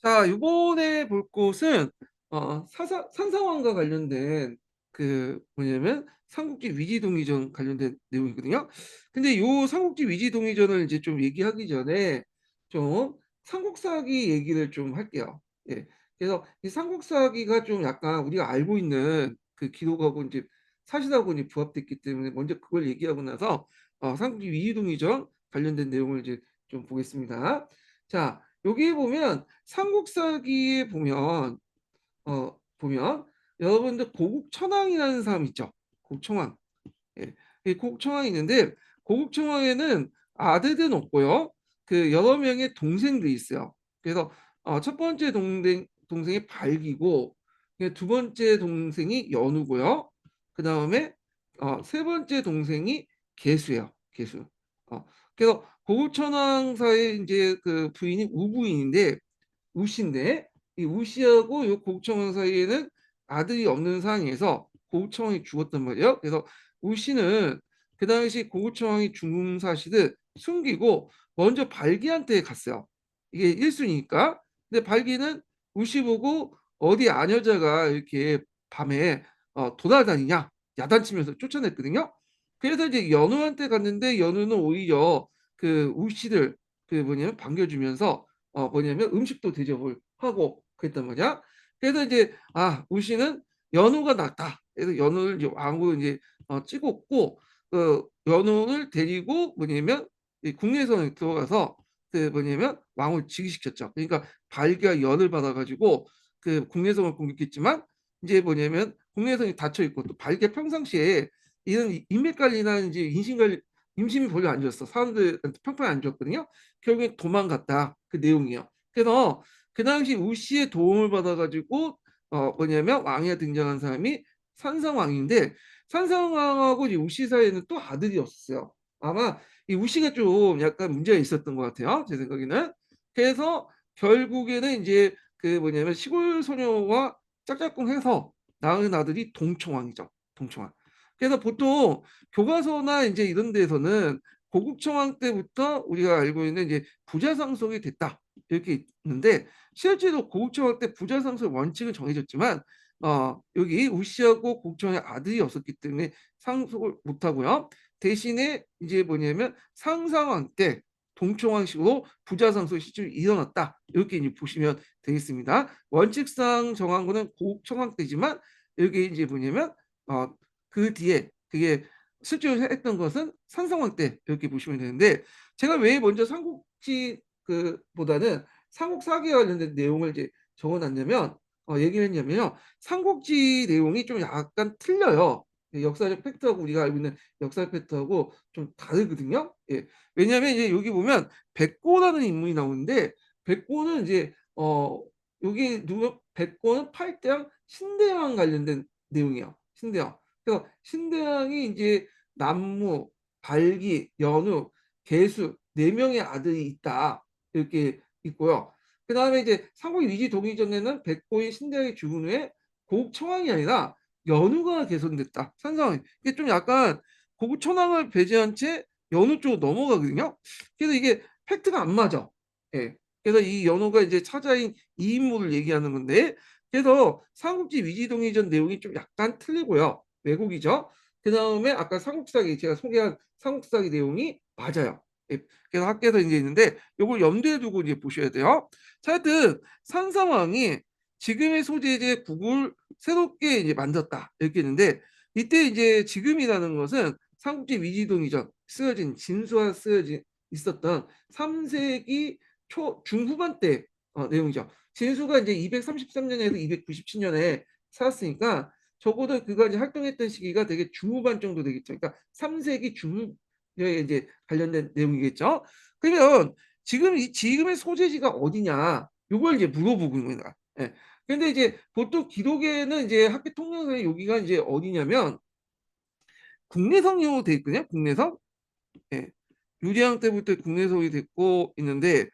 자, 이번에 볼 곳은 산상황과 관련된 그 뭐냐면 삼국지 위지동의전 관련된 내용이거든요. 근데 요 삼국지 위지동의전을 이제 좀 얘기하기 전에 좀 삼국사기 얘기를 좀 할게요. 예. 그래서 이 삼국사기가 좀 약간 우리가 알고 있는 그 기록하고 이제 사실하고 이제 부합됐기 때문에 먼저 그걸 얘기하고 나서 삼국지 위지동의전 관련된 내용을 이제 좀 보겠습니다. 자, 여기 보면 삼국사기에 보면 여러분들 고국천왕이라는 사람 있죠. 고국천왕. 예. 이 고국천왕이 있는데 고국천왕에는 아들은 없고요. 그 여러 명의 동생들이 있어요. 그래서 첫 번째 동생이 발기고, 두 번째 동생이 연우고요. 그 다음에 세 번째 동생이 개수예요. 개수. 어, 그래서 고국천왕사의 이제 그 부인이 우부인인데 우씨인데, 이 우씨하고 요 고국천왕 사이에는 아들이 없는 상황에서 고국천왕이 죽었단 말이에요. 그래서 우씨는 그 당시 고국천왕이 죽은 사실을 숨기고 먼저 발기한테 갔어요. 이게 1순위니까. 근데 발기는 우씨 보고 어디 아녀자가 이렇게 밤에 돌아다니냐 야단치면서 쫓아냈거든요. 그래서 이제 연우한테 갔는데 연우는 오히려 그 우씨를 그 뭐냐면 반겨주면서 뭐냐면 음식도 대접을 하고 그랬단 말이야. 그래서 이제 우씨는 연우가 낫다. 그래서 연우를 이제 왕으로 이제 찍었고, 그 연우를 데리고 뭐냐면 이 국내선에 들어가서 그 뭐냐면 왕을 즉위시켰죠. 그러니까 발기가 열을 받아가지고 그 국내성을 공격했지만 이제 뭐냐면 국내성이 닫혀 있고 또 발기가 평상시에 이런 인맥 관리나 이제 인신 관리 임신이 별로 안 좋았어. 사람들한테 평판이 안 좋았거든요. 결국에 도망갔다. 그 내용이요. 그래서 그 당시 우씨의 도움을 받아가지고 뭐냐면 왕에 등장한 사람이 산상왕인데, 산상왕하고 이 우씨 사이에는 또 아들이 없었어요. 아마 이 우씨가 좀 약간 문제가 있었던 것 같아요. 제 생각에는. 그래서 결국에는 이제 그 뭐냐면 시골 소녀와 짝짝꿍 해서 낳은 아들이 동청왕이죠. 동청왕. 그래서 보통 교과서나 이제 이런 데서는 고국청왕 때부터 우리가 알고 있는 이제 부자상속이 됐다 이렇게 있는데, 실제로 고국청왕 때 부자상속 원칙은 정해졌지만 여기 우씨하고 고국청왕의 아들이 없었기 때문에 상속을 못하고요. 대신에 이제 뭐냐면 상상왕 때 동청왕식으로 부자상속 시점이 일어났다 이렇게 이제 보시면 되겠습니다. 원칙상 정한 거는 고국청왕 때지만 여기 이제 뭐냐면 그 뒤에 그게 실제로 했던 것은 산성왕 때 이렇게 보시면 되는데, 제가 왜 먼저 삼국지 그 보다는 삼국사기에 관련된 내용을 이제 적어놨냐면 얘기를 했냐면요, 삼국지 내용이 좀 약간 틀려요. 역사적 팩트하고 우리가 알고 있는 역사 팩트하고 좀 다르거든요. 예. 왜냐하면 이제 여기 보면 백고라는 인물이 나오는데, 백고는 이제 여기 누구 백고는 팔대왕 신대왕 관련된 내용이에요. 신대왕. 그래서 신대왕이 이제 남무, 발기, 연우, 개수 네 명의 아들이 있다 이렇게 있고요. 그 다음에 이제 삼국위 위지 동의 전에는 백호의 신대왕이 죽은 후에 고국 청왕이 아니라 연우가 개선됐다. 산상황. 이게 좀 약간 고국 천왕을 배제한 채 연우 쪽으로 넘어가거든요. 그래서 이게 팩트가 안 맞아. 예. 그래서 이 연우가 이제 차자인 이 인물을 얘기하는 건데, 그래서 삼국지 위지동의전 내용이 좀 약간 틀리고요. 왜곡이죠. 그 다음에 아까 삼국사기 제가 소개한 삼국사기 내용이 맞아요. 예, 그래서 학계에서 이제 있는데 이걸 염두에 두고 이제 보셔야 돼요. 자, 하여튼 산상왕이 지금의 소재의 국을 새롭게 이제 만들었다 이렇게 있는데, 이때 이제 지금이라는 것은 삼국지 위지동이전 쓰여진 진수가 쓰여진 있었던 3세기 초 중후반 때 내용이죠. 진수가 이제 233년에서 297년에 살았으니까 적어도 그가 이제 활동했던 시기가 되게 중후반 정도 되겠죠. 그러니까 3세기 중후에 이제 관련된 내용이겠죠. 그러면 지금의 소재지가 어디냐? 요걸 이제 물어보고 있는 거야. 예. 근데 이제 보통 기록에는 이제 학계 통령상에 여기가 이제 어디냐면 국내성으로 돼 있거든요. 국내성. 예. 유리왕 때부터 국내성이 됐고 있는데,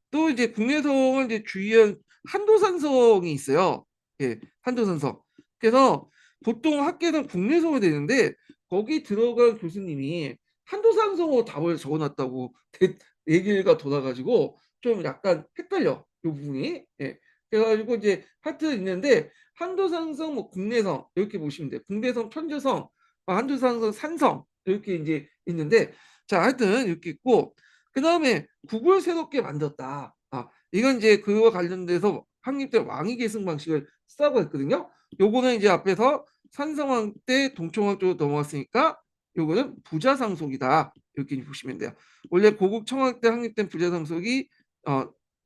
또 이제 국내성을 이제 주의한 한도산성이 있어요. 예, 한도산성. 그래서 보통 학계는 국내성이 되는데 거기 들어간 교수님이 한도산성으로 답을 적어놨다고 얘기가 돌아가지고 좀 약간 헷갈려. 요 부분이. 예. 그래가지고 이제 하트 있는데 한도산성, 뭐 국내성 이렇게 보시면 돼요. 국내성, 편조성, 한도산성, 산성 이렇게 이제 있는데 자 하여튼 이렇게 있고 그 다음에 국을 새롭게 만들었다. 이건 이제 그와 관련돼서 한립 때 왕위 계승 방식을 쓰라고 했거든요. 요거는 이제 앞에서 산성왕 때 동청왕 쪽으로 넘어갔으니까 요거는 부자상속이다. 이렇게 보시면 돼요. 원래 고국 청왕 때 확립된 부자상속이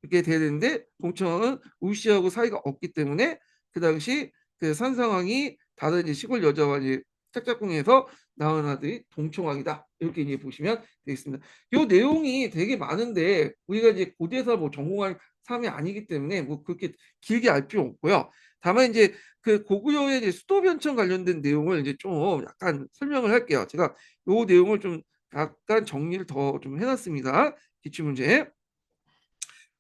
이렇게 돼야 되는데 동청왕은 우씨하고 사이가 없기 때문에 그 당시 그 산상왕이 다른 이제 시골 여자와 이제 짝짝꿍해서 낳은 아들이 동청왕이다. 이렇게 이제 보시면 되겠습니다. 요 내용이 되게 많은데 우리가 이제 고대사 뭐 전공할 사람이 아니기 때문에 뭐 그렇게 길게 알 필요 없고요. 다만 이제 그 고구려의 이제 수도 변천 관련된 내용을 이제 좀 약간 설명을 할게요. 제가 요 내용을 좀 약간 정리를 더 좀 해놨습니다. 기출문제.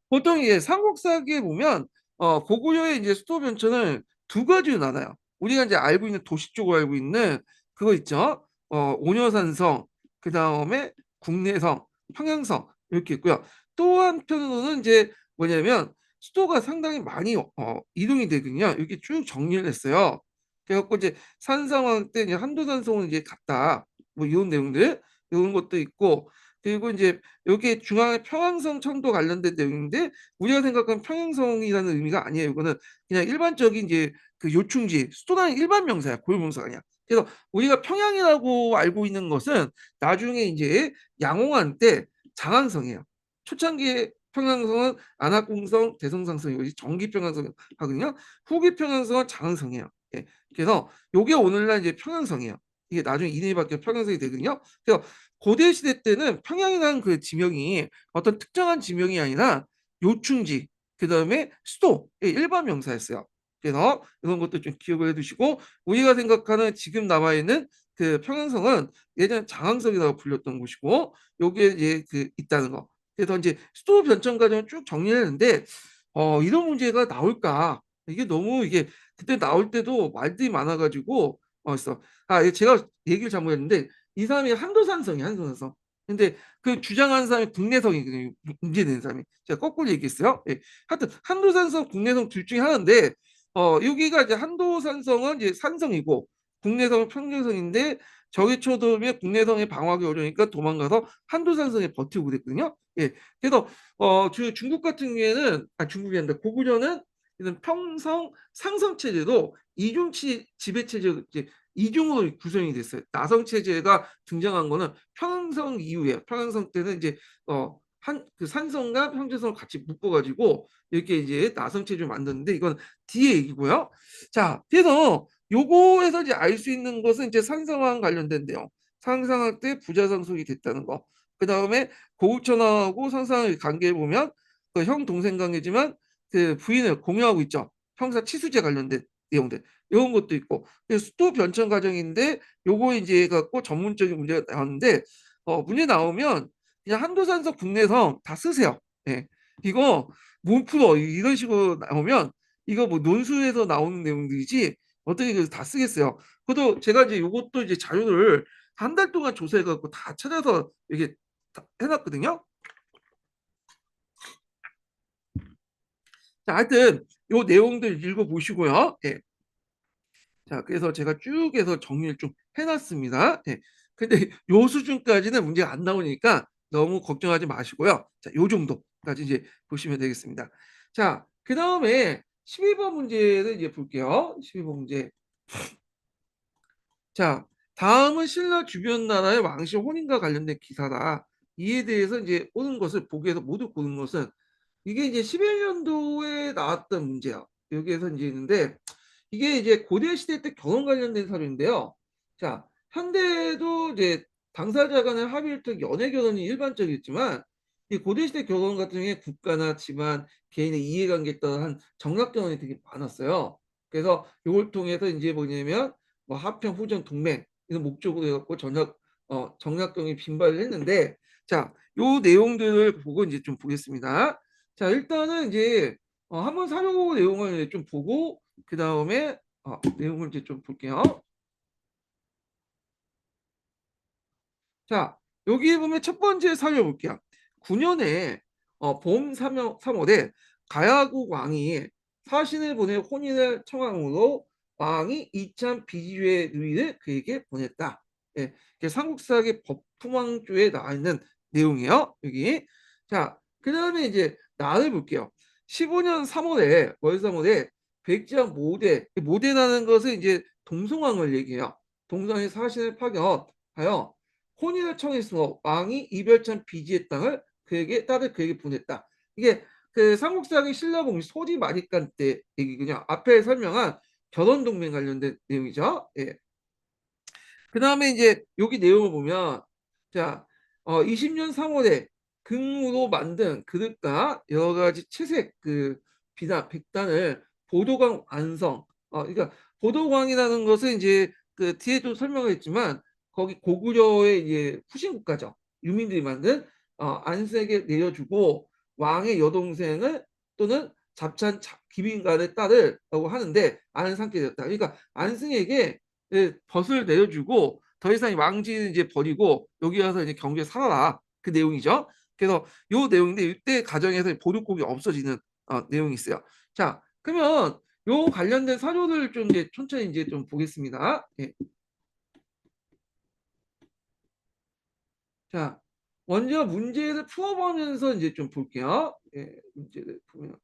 보통 이제 삼국사기에 보면 고구려의 이제 수도 변천을 두 가지로 나눠요. 우리가 이제 알고 있는 도시 쪽으로 알고 있는 그거 있죠. 오녀산성, 그 다음에 국내성, 평양성 이렇게 있고요. 또 한편으로는 이제 뭐냐면 수도가 상당히 많이 이동이 되거든요. 이렇게 쭉 정리를 했어요. 그래갖고 이제 산상왕 때 이제 한도산성을 이제 갔다. 뭐 이런 내용들 이런 것도 있고 그리고 이제 여기 중앙에 평양성 천도 관련된 내용인데 우리가 생각하는 평양성이라는 의미가 아니에요. 이거는 그냥 일반적인 이제 그 요충지 수도라는 일반 명사야. 고유명사가 아니야. 그래서 우리가 평양이라고 알고 있는 것은 나중에 이제 양홍한 때 장안성이에요. 초창기에 평양성은 안학공성, 대성상성이고 정기 평양성 하거든요. 후기 평양성은 장안성이에요. 예. 그래서 요게 오늘날 이제 평양성이에요. 이게 나중에 이름이 바뀌어 평양성이 되거든요. 그래서 고대 시대 때는 평양이라는 그 지명이 어떤 특정한 지명이 아니라 요충지, 그 다음에 수도의 일반 명사였어요. 그래서 이런 것도 좀 기억을 해두시고 우리가 생각하는 지금 남아 있는 그 평양성은 예전 장항성이라고 불렸던 곳이고 여기에 이제 그 있다는 거. 그래서 이제 수도 변천 과정을 쭉 정리했는데 이런 문제가 나올까? 이게 너무 이게 그때 나올 때도 말들이 많아가지고 그래서 제가 얘기를 잘못했는데 이 사람이 한도산성이 한도산성. 근데 그 주장하는 사람이 국내성이거든요. 문제 내는 사람이. 제가 거꾸로 얘기했어요. 예. 하여튼 한도산성, 국내성 둘 중에 하나인데 여기가 이제 한도산성은 이제 산성이고 국내성은 평균성인데 적이 쳐들면 국내성에 방어하기 어려우니까 도망가서 한도산성에 버티고 그랬거든요. 예. 그래서 중국 같은 경우에는 중국이 아니라 고구려는 이런 평성 상성 체제도 이중 지배 체제 이제 이중으로 구성이 됐어요. 나성 체제가 등장한 거는 평양성 이후에 평양성 때는 이제 한 그 산성과 평제성을 같이 묶어가지고 이렇게 이제 나성 체제를 만드는데 이건 뒤에 얘기고요. 자, 그래서 요거에서 이제 알 수 있는 것은 이제 산성왕 관련된 내용. 상상할 때 부자상속이 됐다는 거. 그 다음에 고우천하고 상상의 관계를 보면 그 형 동생 관계지만 그 부인을 공유하고 있죠. 형사 치수제 관련된 내용들. 이런 것도 있고 수도 변천 과정인데 요거 이제 갖고 전문적인 문제가 나왔는데 문제 나오면 그냥 한도산성 국내성 다 쓰세요. 예. 이거 못 풀어 이런 식으로 나오면 이거 뭐 논술에서 나오는 내용들이지 어떻게 그래서 다 쓰겠어요. 그래도 제가 이제 요것도 이제 자료를 한 달 동안 조사해 갖고 다 찾아서 이렇게 다 해놨거든요. 자, 하여튼 요 내용들 읽어보시고요. 예. 자, 그래서 제가 쭉 해서 정리를 좀 해놨습니다. 예. 근데 요 수준까지는 문제가 안 나오니까 너무 걱정하지 마시고요. 자, 요 정도까지 이제 보시면 되겠습니다. 자, 그 다음에 12번 문제를 이제 볼게요. 12번 문제. 자, 다음은 신라 주변 나라의 왕실 혼인과 관련된 기사다. 이에 대해서 이제 오는 것을 보기에서 모두 보는 것은 이게 이제 11년도에 나왔던 문제야. 여기에서 이제 있는데 이게 이제 고대 시대 때 결혼 관련된 사료인데요. 자, 현대에도 이제 당사자 간의 합의를 통해 연애 결혼이 일반적이었지만 이 고대 시대 결혼 같은 경우에 국가나 집안, 개인의 이해관계에 따른 정략 결혼이 되게 많았어요. 그래서 이걸 통해서 이제 뭐냐면 뭐 하평, 후전, 동맹 이런 목적으로 해갖고 정략 결혼이 빈발을 했는데 자, 요 내용들을 보고 이제 좀 보겠습니다. 자, 일단은 이제 한번 사료 내용을 좀 보고 그 다음에 내용을 이제 좀 볼게요. 자, 여기 보면 첫 번째 사료 볼게요. 9년에 봄 3월에 가야국 왕이 사신을 보내 혼인을 청함으로 왕이 이참 비지의 누이를 그에게 보냈다. 예, 이게 삼국사기 법풍왕조에 나와 있는 내용이에요. 여기. 자, 그 다음에 이제 나를 볼게요. 15년 3월에 월 3월에 백지왕 모대라는 것은 이제 동성왕을 얘기해요. 동성왕이 사신을 파견하여 혼인을 청했으므로 왕이 이별천 비지의 땅을 딸을 그에게 보냈다. 이게 그 삼국사기 신라봉 소리 마리간 때 얘기군요. 앞에 설명한 결혼 동맹 관련된 내용이죠. 예. 그 다음에 이제 여기 내용을 보면 자 20년 3월에 금으로 만든 그릇과 여러 가지 채색 그 비단 백단을 보도강 완성. 그러니까 보도강이라는 것은 이제 그 뒤에도 설명을 했지만 거기 고구려의 이제 후신 국가죠. 유민들이 만든 안색에 내려주고 왕의 여동생을 또는 잡찬 기빈관의 딸을라고 하는데 아는 상게 되었다. 그러니까 안승에게 벗을 내려주고 더 이상 왕지는 이제 버리고 여기 와서 이제 경주에 살아라 그 내용이죠. 그래서 요 내용인데 이때 가정에서 보릿고기 없어지는 내용이 있어요. 자, 그러면 요 관련된 사료를 좀 이제 천천히 이제 좀 보겠습니다. 예. 자, 먼저 문제를 풀어보면서 이제 좀 볼게요. 예, 문제를 보면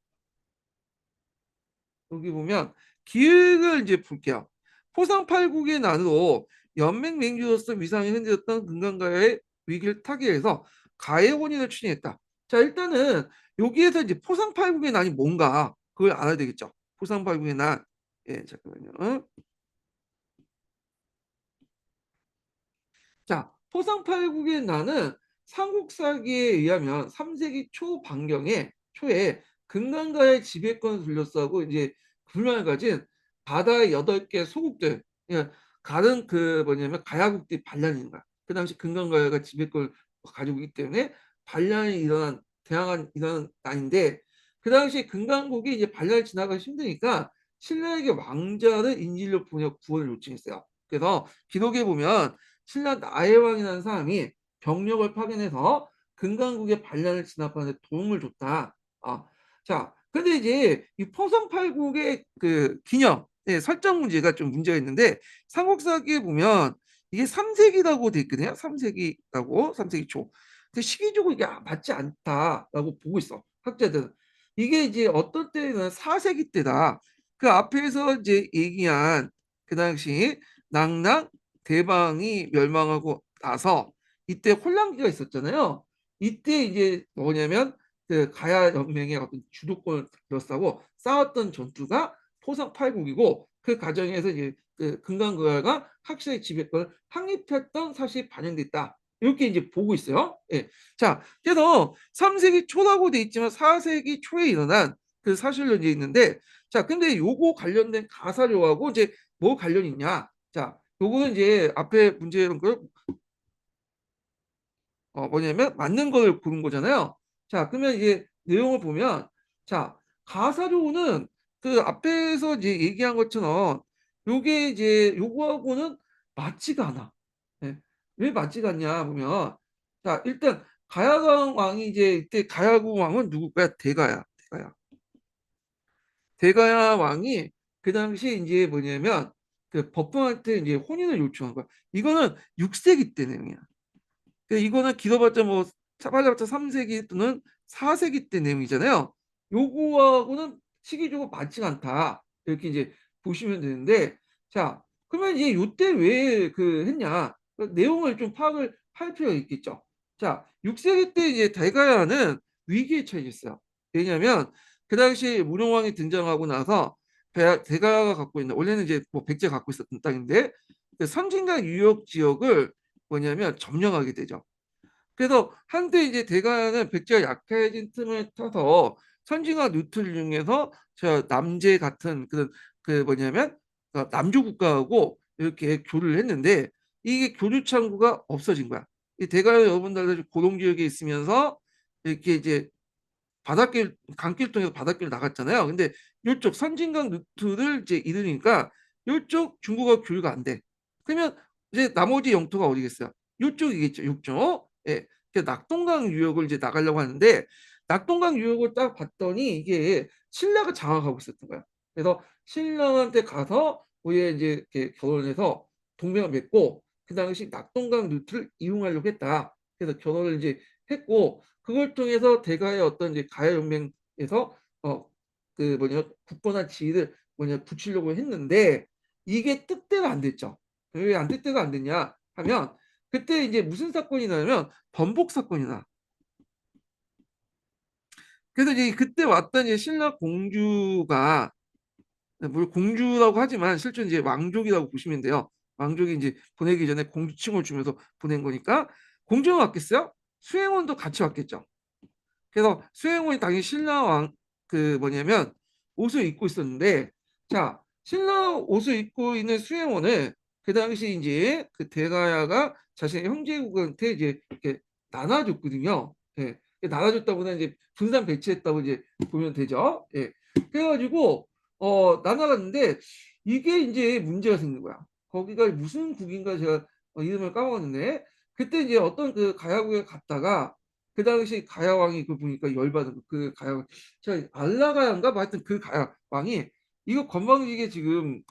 여기 보면 기획을 이제 볼게요. 포상팔국의 난으로 연맹맹주로서 위상이 흔들렸던 금강가의 위기를 타개해서 가해 혼인을 추진했다. 자, 일단은 여기에서 이제 포상팔국의 난이 뭔가 그걸 알아야 되겠죠. 포상팔국의 난. 예, 잠깐만요. 자, 토상팔국의 난은 삼국사기에 의하면 3세기 초에 금강가의 지배권을 둘러싸고 이제 불만을 가진 바다의 8개 소국들, 예, 다른 그 뭐냐면 가야국들이 반란인 거야. 그 당시 금강가가 지배권을 가지고 있기 때문에 반란이 일어난 난인데 그 당시 금강국이 이제 반란을 지나가기 힘드니까 신라에게 왕자를 인질로 보내 구원을 요청했어요. 그래서 기록에 보면 신라 나해왕이라는 사람이 병력을 파견해서 금강국의 반란을 진압하는 데 도움을 줬다. 자, 근데 이제 이 포성팔국의 그 기념, 설정 문제가 좀 문제가 있는데 삼국사기에 보면 이게 3세기라고 돼 있거든요. 3세기라고, 3세기 초. 근데 시기적으로 이게 맞지 않다라고 보고 있어. 학자들은. 이게 이제 어떤 때는 4세기 때다. 그 앞에서 이제 얘기한 그 당시 낙랑 대방이 멸망하고 나서 이때 혼란기가 있었잖아요. 이때 이제 뭐냐면 그 가야 연맹의 어떤 주도권을 들었다고 싸웠던 전투가 토성팔국이고 그 과정에서 이제 그 금강가가 확실히 지배권을 확립했던 사실이 반영됐다. 이렇게 이제 보고 있어요. 예. 자, 그래서 3세기 초라고 돼 있지만 4세기 초에 일어난 그 사실로 이제 있는데 자, 근데 요거 관련된 가사료하고 이제 뭐 관련이 있냐? 자, 요거는 이제 앞에 문제 이런 걸 뭐냐면 맞는 걸 고른 거잖아요. 자, 그러면 이제 내용을 보면 자, 가사료는 그 앞에서 이제 얘기한 것처럼 요게 이제 요거하고는 맞지가 않아. 예. 왜 맞지가 않냐 보면 자, 일단 가야광 왕이 이제 이때 가야국 왕은 누구야? 대가야. 대가야. 대가야 왕이 그 당시 이제 뭐냐면 그 법관한테 이제 혼인을 요청한 거야. 이거는 6세기 때 내용이야. 이거는 길어봤자 뭐 빨라봤자 3세기 또는 4세기 때 내용이잖아요. 요거하고는 시기적으로 맞지 않다. 이렇게 이제 보시면 되는데 자, 그러면 이제 요때 왜 그 했냐? 그 내용을 좀 파악을 할 필요가 있겠죠. 자, 6세기 때 이제 대가야는 위기에 처해졌어요. 왜냐하면 그 당시 문흥왕이 등장하고 나서 대가야가 갖고 있는 원래는 이제 뭐 백제가 갖고 있었던 땅인데 그 선진강 유역 지역을 뭐냐면 점령하게 되죠. 그래서 한때 이제 대가는 백제가 약해진 틈을 타서 선진화 루트를 이용해서 저 남제 같은 그런 그 뭐냐면 남조 국가하고 이렇게 교류를 했는데 이게 교류 창구가 없어진 거야. 이 대가 여러분들 고동 지역에 있으면서 이렇게 이제 바닷길 강길 통해서 바닷길 나갔잖아요. 근데 이쪽 선진강 루트를 이제 잃으니까 이쪽 중국어 교류가 안 돼. 그러면 이제 나머지 영토가 어디겠어요? 이쪽이겠죠. 이쪽. 예. 그 낙동강 유역을 이제 나가려고 하는데 낙동강 유역을 딱 봤더니 이게 신라가 장악하고 있었던 거야. 그래서 신라한테 가서 우리가 이제 이렇게 결혼해서 동맹을 맺고 그 당시 낙동강 루트를 이용하려고 했다. 그래서 결혼을 이제 했고 그걸 통해서 대가의 어떤 이제 가야 연맹에서 그 뭐냐 굳건한 지위를 뭐냐 붙이려고 했는데 이게 뜻대로 안 됐죠. 왜 안 뜻대로 안 됐냐 하면 그때 이제 무슨 사건이 나냐면 번복 사건이 나. 그래서 이제 그때 왔던 이제 신라 공주가 물 공주라고 하지만 실제 이제 왕족이라고 보시면 돼요. 왕족이 이제 보내기 전에 공주칭을 주면서 보낸 거니까 공주가 왔겠어요? 수행원도 같이 왔겠죠. 그래서 수행원이 당연히 신라 왕 그 뭐냐면 옷을 입고 있었는데 자 신라 옷을 입고 있는 수행원을 그 당시 이제 그 대가야가 자신의 형제국한테 이제 이렇게 나눠줬거든요. 예. 나눠줬다 보다 이제 분산 배치했다고 이제 보면 되죠. 예. 그래가지고 나눠갔는데 이게 이제 문제가 생긴 거야. 거기가 무슨 국인가 제가 이름을 까먹었는데 그때 이제 어떤 그 가야국에 갔다가 그 당시 가야왕이 그 보니까 열받은 그 가야왕 제가 알라가야인가 뭐 하여튼 그 가야왕이 이거 건방지게 지금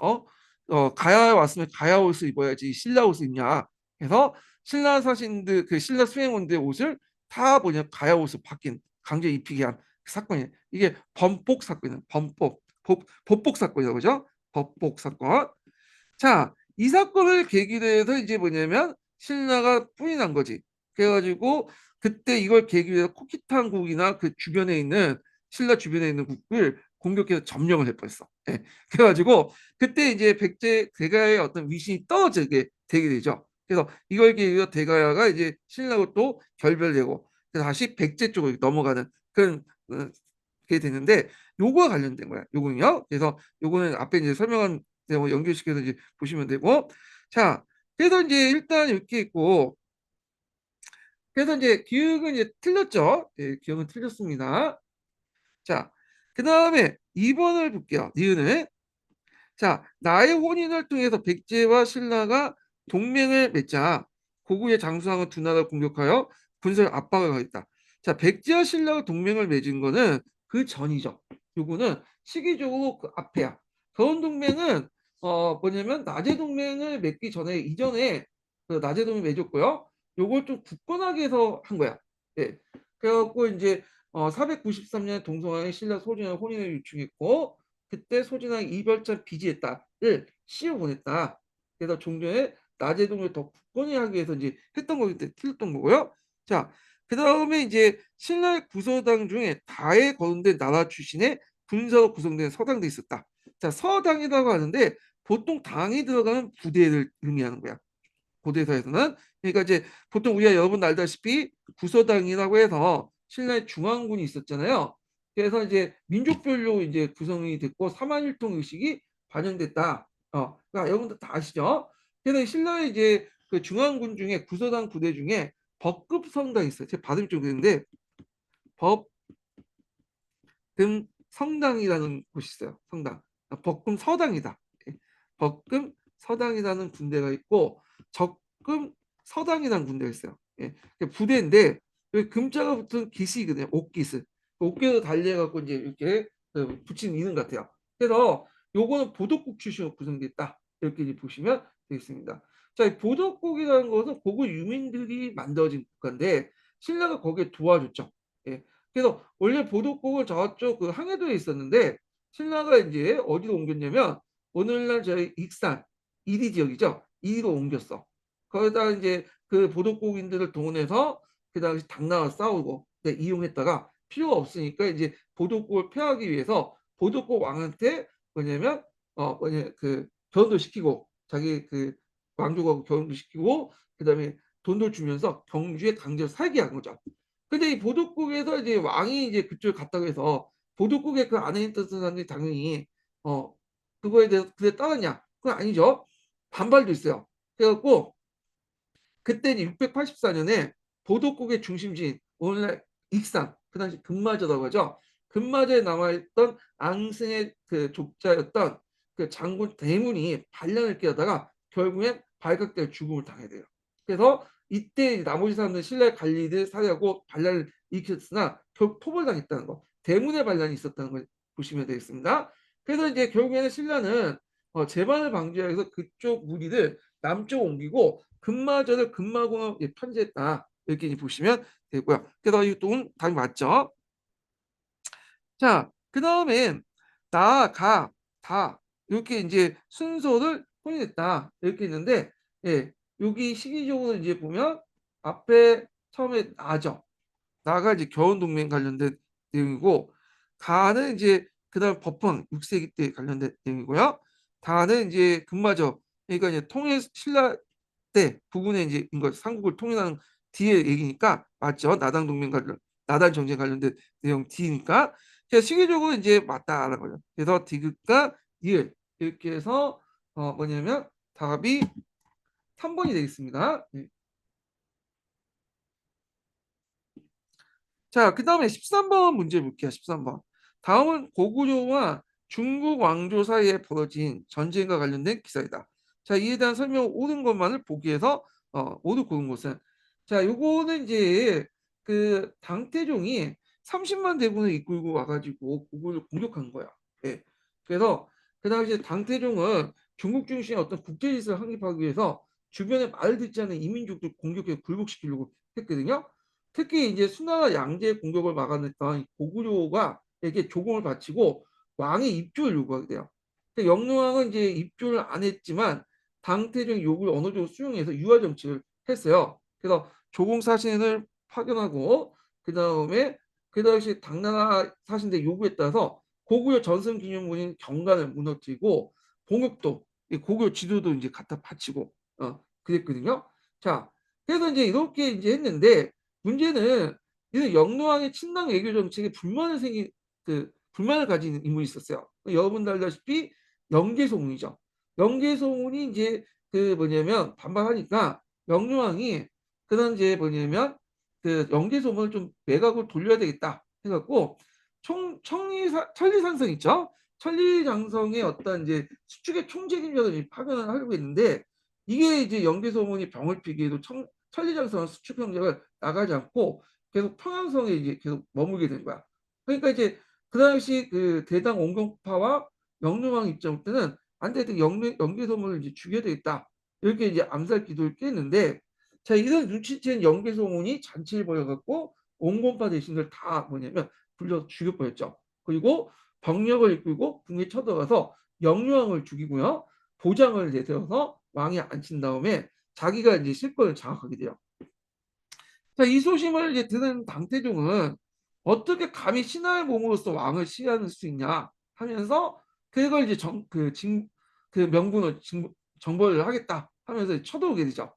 가야에 왔으면 가야 옷을 입어야지 신라 옷을 입냐 해서 신라 사신들 그 신라 수행원들 옷을 다 뭐냐 가야 옷을 바뀐 강제 입히게 한 사건이에요. 이게 번복 사건이에요. 법복 사건이라고 그죠? 법복 사건. 자, 이 사건을 계기로 해서 이제 뭐냐면 신라가 뿔이 난 거지. 그래가지고 그때 이걸 계기로 해서 코키탄국이나 그 주변에 있는 신라 주변에 있는 국을 공격해서 점령을 해버렸어. 예. 그래가지고 그때 이제 백제 대가의 어떤 위신이 떨어지게 되게 되죠. 그래서 이걸 계기로 대가야가 이제 신라하고 또 결별되고 다시 백제 쪽으로 넘어가는 그런 게 되는데 요거와 관련된 거야. 요거는요. 그래서 요거는 앞에 이제 설명한 대로 연결시켜서 이제 보시면 되고 자 그래서 이제 일단 이렇게 있고 그래서 이제 기억은 이제 틀렸죠. 예, 기억은 틀렸습니다. 자, 그 다음에 2번을 볼게요. 니은을. 자, 나의 혼인을 통해서 백제와 신라가 동맹을 맺자 고구려 장수왕은 두 나라를 공격하여 군사를 압박을 가했다. 자, 백제와 신라가 동맹을 맺은 거는 그 전이죠. 요거는 시기적으로 그 앞에야. 더운 동맹은 뭐냐면 나제 동맹을 맺기 전에 이전에 그 나제 동맹 맺었고요. 요걸 좀 굳건하게 해서 한 거야. 예. 그래갖고 이제 493년에 동성왕이 신라 소진을 혼인을 유축했고 그때 소진왕이 이별장 비지의 딸을 씌워 보냈다. 그래서 종전에 나제동을 더 굳건히 하기 위해서 이제 했던 거기 때문에 틀렸던 거고요. 자, 그 다음에 이제 신라의 구서당 중에 다에 거론된 나라 출신의 군사로 구성된 서당도 있었다. 자, 서당이라고 하는데 보통 당이 들어가는 부대를 의미하는 거야. 고대사에서는 그러니까 이제 보통 우리가 여러분 알다시피 구서당이라고 해서 신라의 중앙군이 있었잖아요. 그래서 이제 민족별로 이제 구성이 됐고 삼한일통 의식이 반영됐다. 그러니까 여러분들 다 아시죠? 그래서 신라의 이제 그 중앙군 중에 구서당 부대 중에 법급 성당이 있어요. 제 발음이 좀 그런데 법금 성당이라는 곳이 있어요. 성당. 법금 서당이다. 예. 법금 서당이라는 군대가 있고 적금 서당이라는 군대가 있어요. 예. 부대인데 여기 금자가 붙은 기시거든요. 옥기스. 옥기도 달려갖고 이제 이렇게 붙인 이름 같아요. 그래서 요거는 보덕국 출신으로 구성됐다. 이렇게 이제 보시면 되겠습니다. 자, 이 보덕국이라는 것은 고구 유민들이 만들어진 국가인데 신라가 거기에 도와줬죠. 예. 그래서 원래 보도국은 저쪽 그 항해도에 있었는데 신라가 이제 어디로 옮겼냐면 오늘날 저희 익산 이리 지역이죠. 이리로 옮겼어. 거기다 이제 그 보도국인들을 동원해서 그 당시 당나라 싸우고 이용했다가 필요가 없으니까 이제 보도국을 폐하기 위해서 보도국 왕한테 뭐냐면 뭐냐 그 결혼도 시키고 자기 그 왕족하고 결혼도 시키고 그다음에 돈도 주면서 경주에 강제로 살게 한 거죠. 근데 이 보도국에서 이제 왕이 이제 그쪽에 갔다고 해서 보도국에 그 안에 있던 사람들이 당연히 어 그거에 대해서 그에 따르냐? 그건 아니죠. 반발도 있어요. 그래갖고 그때 684년에 보도국의 중심지인 오늘날 익산 그 당시 금마저라고 하죠. 금마저에 남아있던 앙승의 그 족자였던 그 장군 대문이 반란을 깨다가 결국엔 발각될 죽음을 당하게 돼요. 그래서 이때 나머지 사람들은 신라의 관리를 살해하고 반란을 일으켰으나 결국 토벌당했다는 거. 대문의 반란이 있었다는 걸 보시면 되겠습니다. 그래서 이제 결국에는 신라는 재반을 방지하기 위해서 그쪽 무리를 남쪽 옮기고 금마저를 금마공으로 편제했다. 이렇게 이제 보시면 되고요. 그래서 이것도 답이 맞죠? 자, 그 다음에 나, 가, 다 이렇게 이제 순서를 혼인했다 이렇게 있는데, 예, 여기 시기적으로 이제 보면 앞에 처음에 나죠. 나가 이제 겨운동맹 관련된 내용이고, 가는 이제 그다음 법헌 6세기 때 관련된 내용이고요. 다는 이제 금마저, 그러니까 이제 통일 신라 때 부분에 이제 이거 삼국을 통일하는 뒤에 얘기니까 맞죠. 나당 동맹 관련, 나당 정쟁 관련된 내용 뒤니까. 그래서 시기적으로 이제 맞다라는 거죠. 그래서 디귿과 니을 이렇게 해서 뭐냐면 답이 3번이 되겠습니다. 네. 자, 그 다음에 13번 문제 볼게요. 13번. 다음은 고구려와 중국 왕조 사이에 벌어진 전쟁과 관련된 기사이다. 자, 이에 대한 설명 옳은 것만을 보기 위해서 모두 고른 것은, 자, 요거는 이제 그 당태종이 30만 대군을 이끌고 와가지고 고구려를 공격한 거야. 예. 그래서 그 당시에 당태종은 중국 중심의 어떤 국제 질서를 확립하기 위해서 주변에 말 듣지 않는 이민족들 공격해 굴복시키려고 했거든요. 특히 이제 수나라 양제의 공격을 막아냈던 고구려가 에게 조공을 바치고 왕의 입조를 요구하게 돼요. 영롱왕은 이제 입조를 안 했지만 당태종 요구를 어느 정도 수용해서 유화 정책을 했어요. 그래서 조공 사신을 파견하고 그 다음에 그 당시 당나라 사신대 요구에 따라서 고구려 전승기념물인 경관을 무너뜨리고 봉육도 고구려 지도도 이제 갖다 바치고 그랬거든요. 자, 그래서 이제 이렇게 이제 했는데 문제는 이런 영로왕의 친남 외교 정책에 불만을 가진 인물이 있었어요. 여러분들 알다시피 영계소문이죠. 영계소문이 이제 그 뭐냐면 반발하니까 영로왕이 그런 이제 뭐냐면 그 영계소문을 좀 매각으로 돌려야 되겠다 해갖고 천리산성 있죠. 천리장성의 어떤 이제 수축의 총책임자를 파견을 하려고 했는데 이게 이제 영계소문이 병을 피기에도 천리장성 수축 경쟁을 나가지 않고 계속 평양성에 이제 계속 머물게 된 거야. 그러니까 이제 그 당시 그 대당 온경파와 영릉왕 입장 때는 안 돼, 영계소문을 이제 죽여야 되겠다. 이렇게 이제 암살 기도를 깼는데, 자, 이런 눈치챈 영계소문이 잔치를 벌여갖고 온건파 대신들 다 뭐냐면 불려 죽여버렸죠. 그리고 병력을 이끌고 궁에 쳐들어가서 영유왕을 죽이고요. 보장을 내세워서 왕에 앉힌 다음에 자기가 이제 실권을 장악하게 돼요. 자, 이 소식을 이제 들은 당태종은 어떻게 감히 신하의 몸으로서 왕을 시해할 수 있냐 하면서 그걸 이제 그 명분을 정벌을 하겠다 하면서 쳐들어오게 되죠.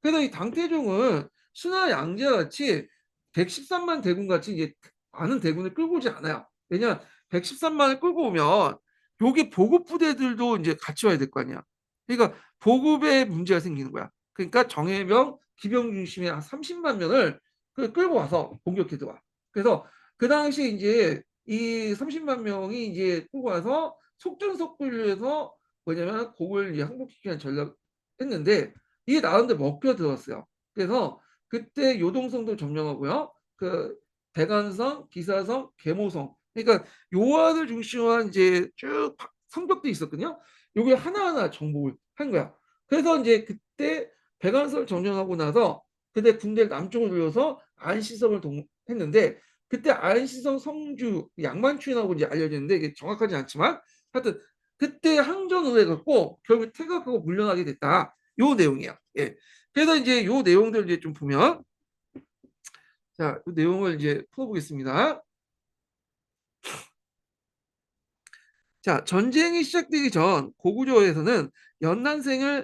그래서 이 당태종은 신하 양제와 같이 113만 대군 같이 이제 많은 대군을 끌고 오지 않아요. 왜냐 113만을 끌고 오면 여기 보급 부대들도 이제 같이 와야 될 거 아니야. 그러니까 보급에 문제가 생기는 거야. 그러니까 정예병, 기병 중심의 한 30만 명을 끌고 와서 공격해 들어와. 그래서 그 당시 이제 이 30만 명이 이제 끌고 와서 속전속결해서 뭐냐면 곡을 이제 항복시키는 전략 했는데 이게 나름대 먹혀 들었어요. 그래서 그때 요동성도 점령하고요. 그 대간성, 기사성, 계모성. 그러니까 요하를 중심으로 한 이제 쭉 성벽도 있었거든요. 요게 하나하나 정복을 한 거야. 그래서 이제 그때 백안서를 점령하고 나서 그때 군대를 남쪽으로 돌려서 안시성을 했는데 그때 안시성 성주 양만추인하고 이제 알려지는데 이게 정확하지 않지만 하여튼 그때 항전을 해갖고 결국 퇴각하고 물러나게 됐다. 요 내용이야. 예. 그래서 이제 요 내용들 이제 좀 보면 자, 그 내용을 이제 풀어보겠습니다. 자, 전쟁이 시작되기 전 고구려에서는 연난생이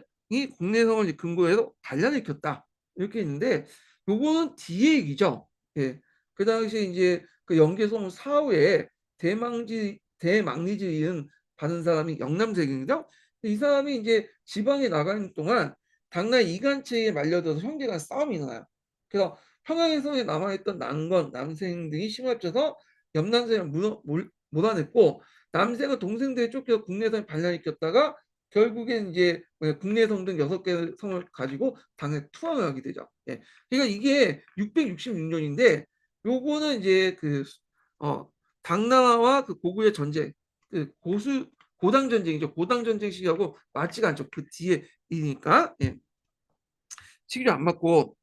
국내성을 근거해서 반란을 일으켰다. 이렇게 있는데 요거는 뒤에 얘기죠. 예. 그 당시에 이제 그 영계성 사후에 대망리지인 받은 사람이 영남색이거든요. 이 사람이 이제 지방에 나가는 동안 당나라 이간체에 말려들어서 형제간 싸움이 나요. 그래서 평양에서 남아있던 난건, 남생 등이 힘을 합쳐서 염난생을 몰아냈고 남생은 동생들이 쫓겨 국내성에 반란일으켰다가 결국엔 이제 국내성 등 6개 성을 가지고 당에 투항을 하게 되죠. 예. 그러니까 이게 666년인데 요거는 이제 어, 당나라와 그 고구려의 전쟁, 고당 전쟁이죠. 고당 전쟁 시기하고 맞지가 않죠. 그 뒤에 이니까 예. 시기를 안 맞고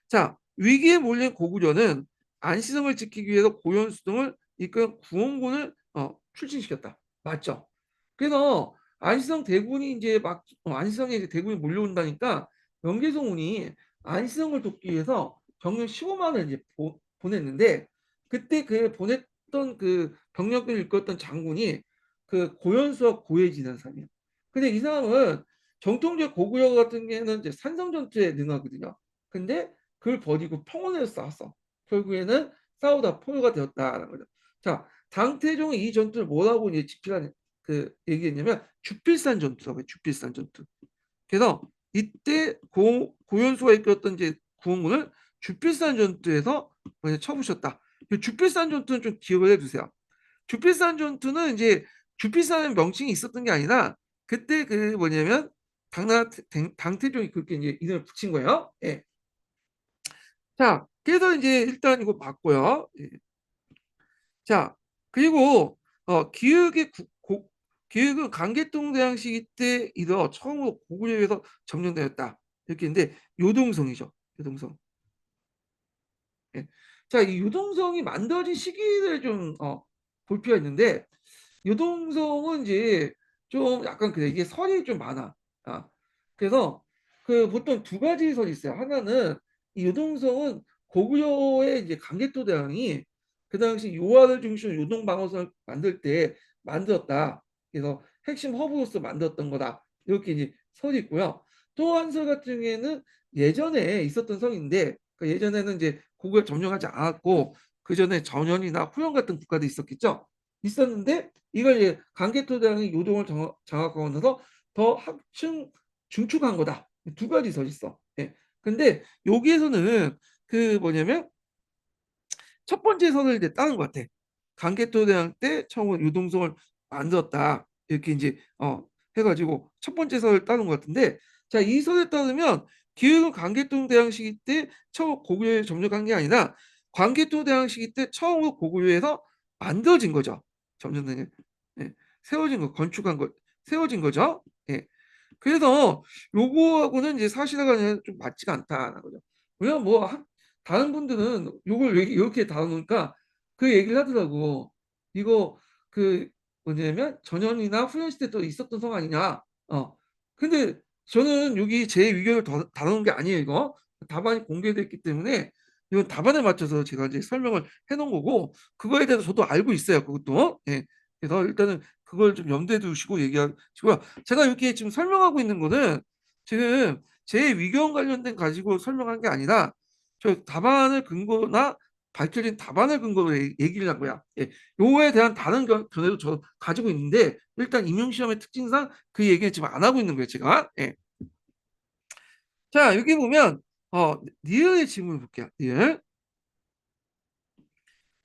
자 위기에 몰린 고구려는 안시성을 지키기 위해서 고현수 등을 이끈 구원군을 출진시켰다. 맞죠? 그래서 안시성 대군이 이제 안시성에 이제 대군이 몰려온다니까 명계성운이 안시성을 돕기 위해서 병력 15만을 이제 보냈는데 그때 그 보냈던 그 병력을 이끌었던 장군이 그 고현수와 고혜진이라는 사람이에요. 근데 이 사람은 정통적 고구려 같은 경우에는 이제 산성 전투에 능하거든요. 근데 그걸 버리고 평원에서 싸웠어. 결국에는 싸우다 포로가 되었다는 거죠. 자, 당태종이 이 전투를 뭐라고 이제 집필한 그 얘기했냐면 주필산 전투라고 해요. 주필산 전투. 그래서 이때 고현수가 이끌었던 이제 구원군을 주필산 전투에서 쳐부셨다. 주필산 전투는 좀 기억을 해두세요. 주필산 전투는 이제 주필산의 명칭이 있었던 게 아니라 그때 그 뭐냐면 당나라 당태종이 그렇게 이제 이름을 붙인 거예요. 예. 자, 그래서 이제 일단 이거 맞고요. 예. 자, 그리고 기획은 강개동 대왕 시기 때 이르러 처음으로 고구려에서 점령되었다. 이렇게 있는데 요동성이죠. 요동성. 예. 자, 이 요동성이 만들어진 시기를 좀 볼 필요가 있는데 유동성은 이제 좀 약간 그래 이게 설이 좀 많아. 아, 그래서 그 보통 두 가지 설이 있어요. 하나는 이 유동성은 고구려의 이제 강개토 대왕이 그 당시 요하를 중심으로 요동 방어선을 만들 때 만들었다. 그래서 핵심 허브로서 만들었던 거다. 이렇게 이제 설이 있고요. 또 한 설 같은 경우에는 예전에 있었던 설인데 그 예전에는 이제 고구려 점령하지 않았고 그 전에 전현이나 후영 같은 국가도 있었겠죠. 있었는데 이걸 이제 강개토대왕이 요동을 장악하고 나서 더 합층 중축한 거다. 두 가지 설 있어. 예. 근데 여기에서는 그 뭐냐면 첫 번째 선을 이제 따는 것 같아. 강개토대왕 때 처음으로 유동성을 만들었다. 이렇게 이제 해가지고 첫 번째 선을 따는 것 같은데 자, 이 선에 따르면 기획은 강개토대왕 시기 때 처음 고구려에 점령한 게 아니라 강개토대왕 시기 때 처음으로 고구려에서 만들어진 거죠. 점령된 예. 세워진 거, 건축한 거, 세워진 거죠. 예. 그래서 요거하고는 이제 사실과는 좀 맞지가 않다는 거죠. 왜냐면 다른 분들은 요걸 이렇게 다루니까 그 얘기를 하더라고. 이거 그 뭐냐면 전현이나 후현시대 또 있었던 성 아니냐. 근데 저는 여기 제 의견을 다루는 게 아니에요. 이거 답안이 공개됐기 때문에 이건 답안에 맞춰서 제가 이제 설명을 해놓은 거고 그거에 대해서 저도 알고 있어요. 그것도. 예. 그래서 일단은 그걸 좀 염두에 두시고 얘기하시고요. 제가 이렇게 지금 설명하고 있는 거는 지금 제 위경 관련된 가지고 설명한 게 아니라 저 답안을 근거나 밝혀진 답안을 근거로 얘기를 한 거야. 예. 요거에 대한 다른 견해도 저 가지고 있는데 일단 임용시험의 특징상 그 얘기는 지금 안 하고 있는 거예요, 제가. 예. 자, 여기 보면 니은의 질문을 볼게요. 니은.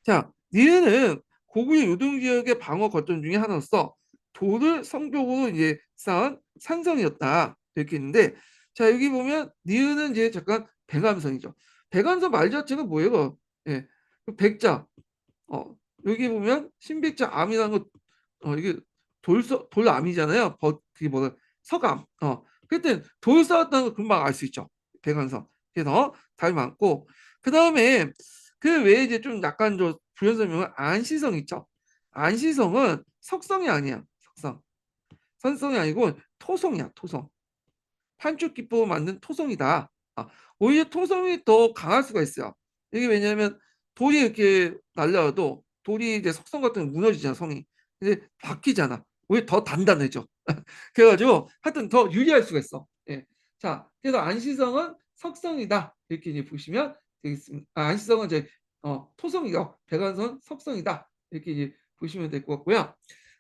자, 니은은 고구려 요동 지역의 방어 거점 중에 하나로서 돌을 성벽으로 이제 쌓은 산성이었다. 이렇게 있는데 자, 여기 보면 니은은 이제 잠깐 백암선이죠. 백암선 말 자체가 뭐예요? 예. 백자. 어, 여기 보면 신백자 암이라는 거 이게 돌암이잖아요. 그게 뭐야? 서감. 그때 돌 쌓았다는 거 금방 알 수 있죠. 백암선. 그래서 답이 많고 그다음에 그 외에 이제 좀 약간 좀 부연 설명은 안시성 있죠. 안시성은 석성이 아니야. 석성. 선성이 아니고 토성이야. 토성. 판촉 기법을 만든 토성이다. 오히려 토성이 더 강할 수가 있어요. 이게 왜냐하면 돌이 이렇게 날려도 돌이 이제 석성 같은 거 무너지잖아, 성이. 근데 바뀌잖아. 오히려 더 단단해져. 그래가지고 하여튼 더 유리할 수가 있어. 예. 자, 그래서 안시성은 석성이다. 이렇게 이제 보시면 되겠습니다. 안시성은 이제 토성이요. 백안선 석성이다. 이렇게 이제 보시면 될 것 같고요.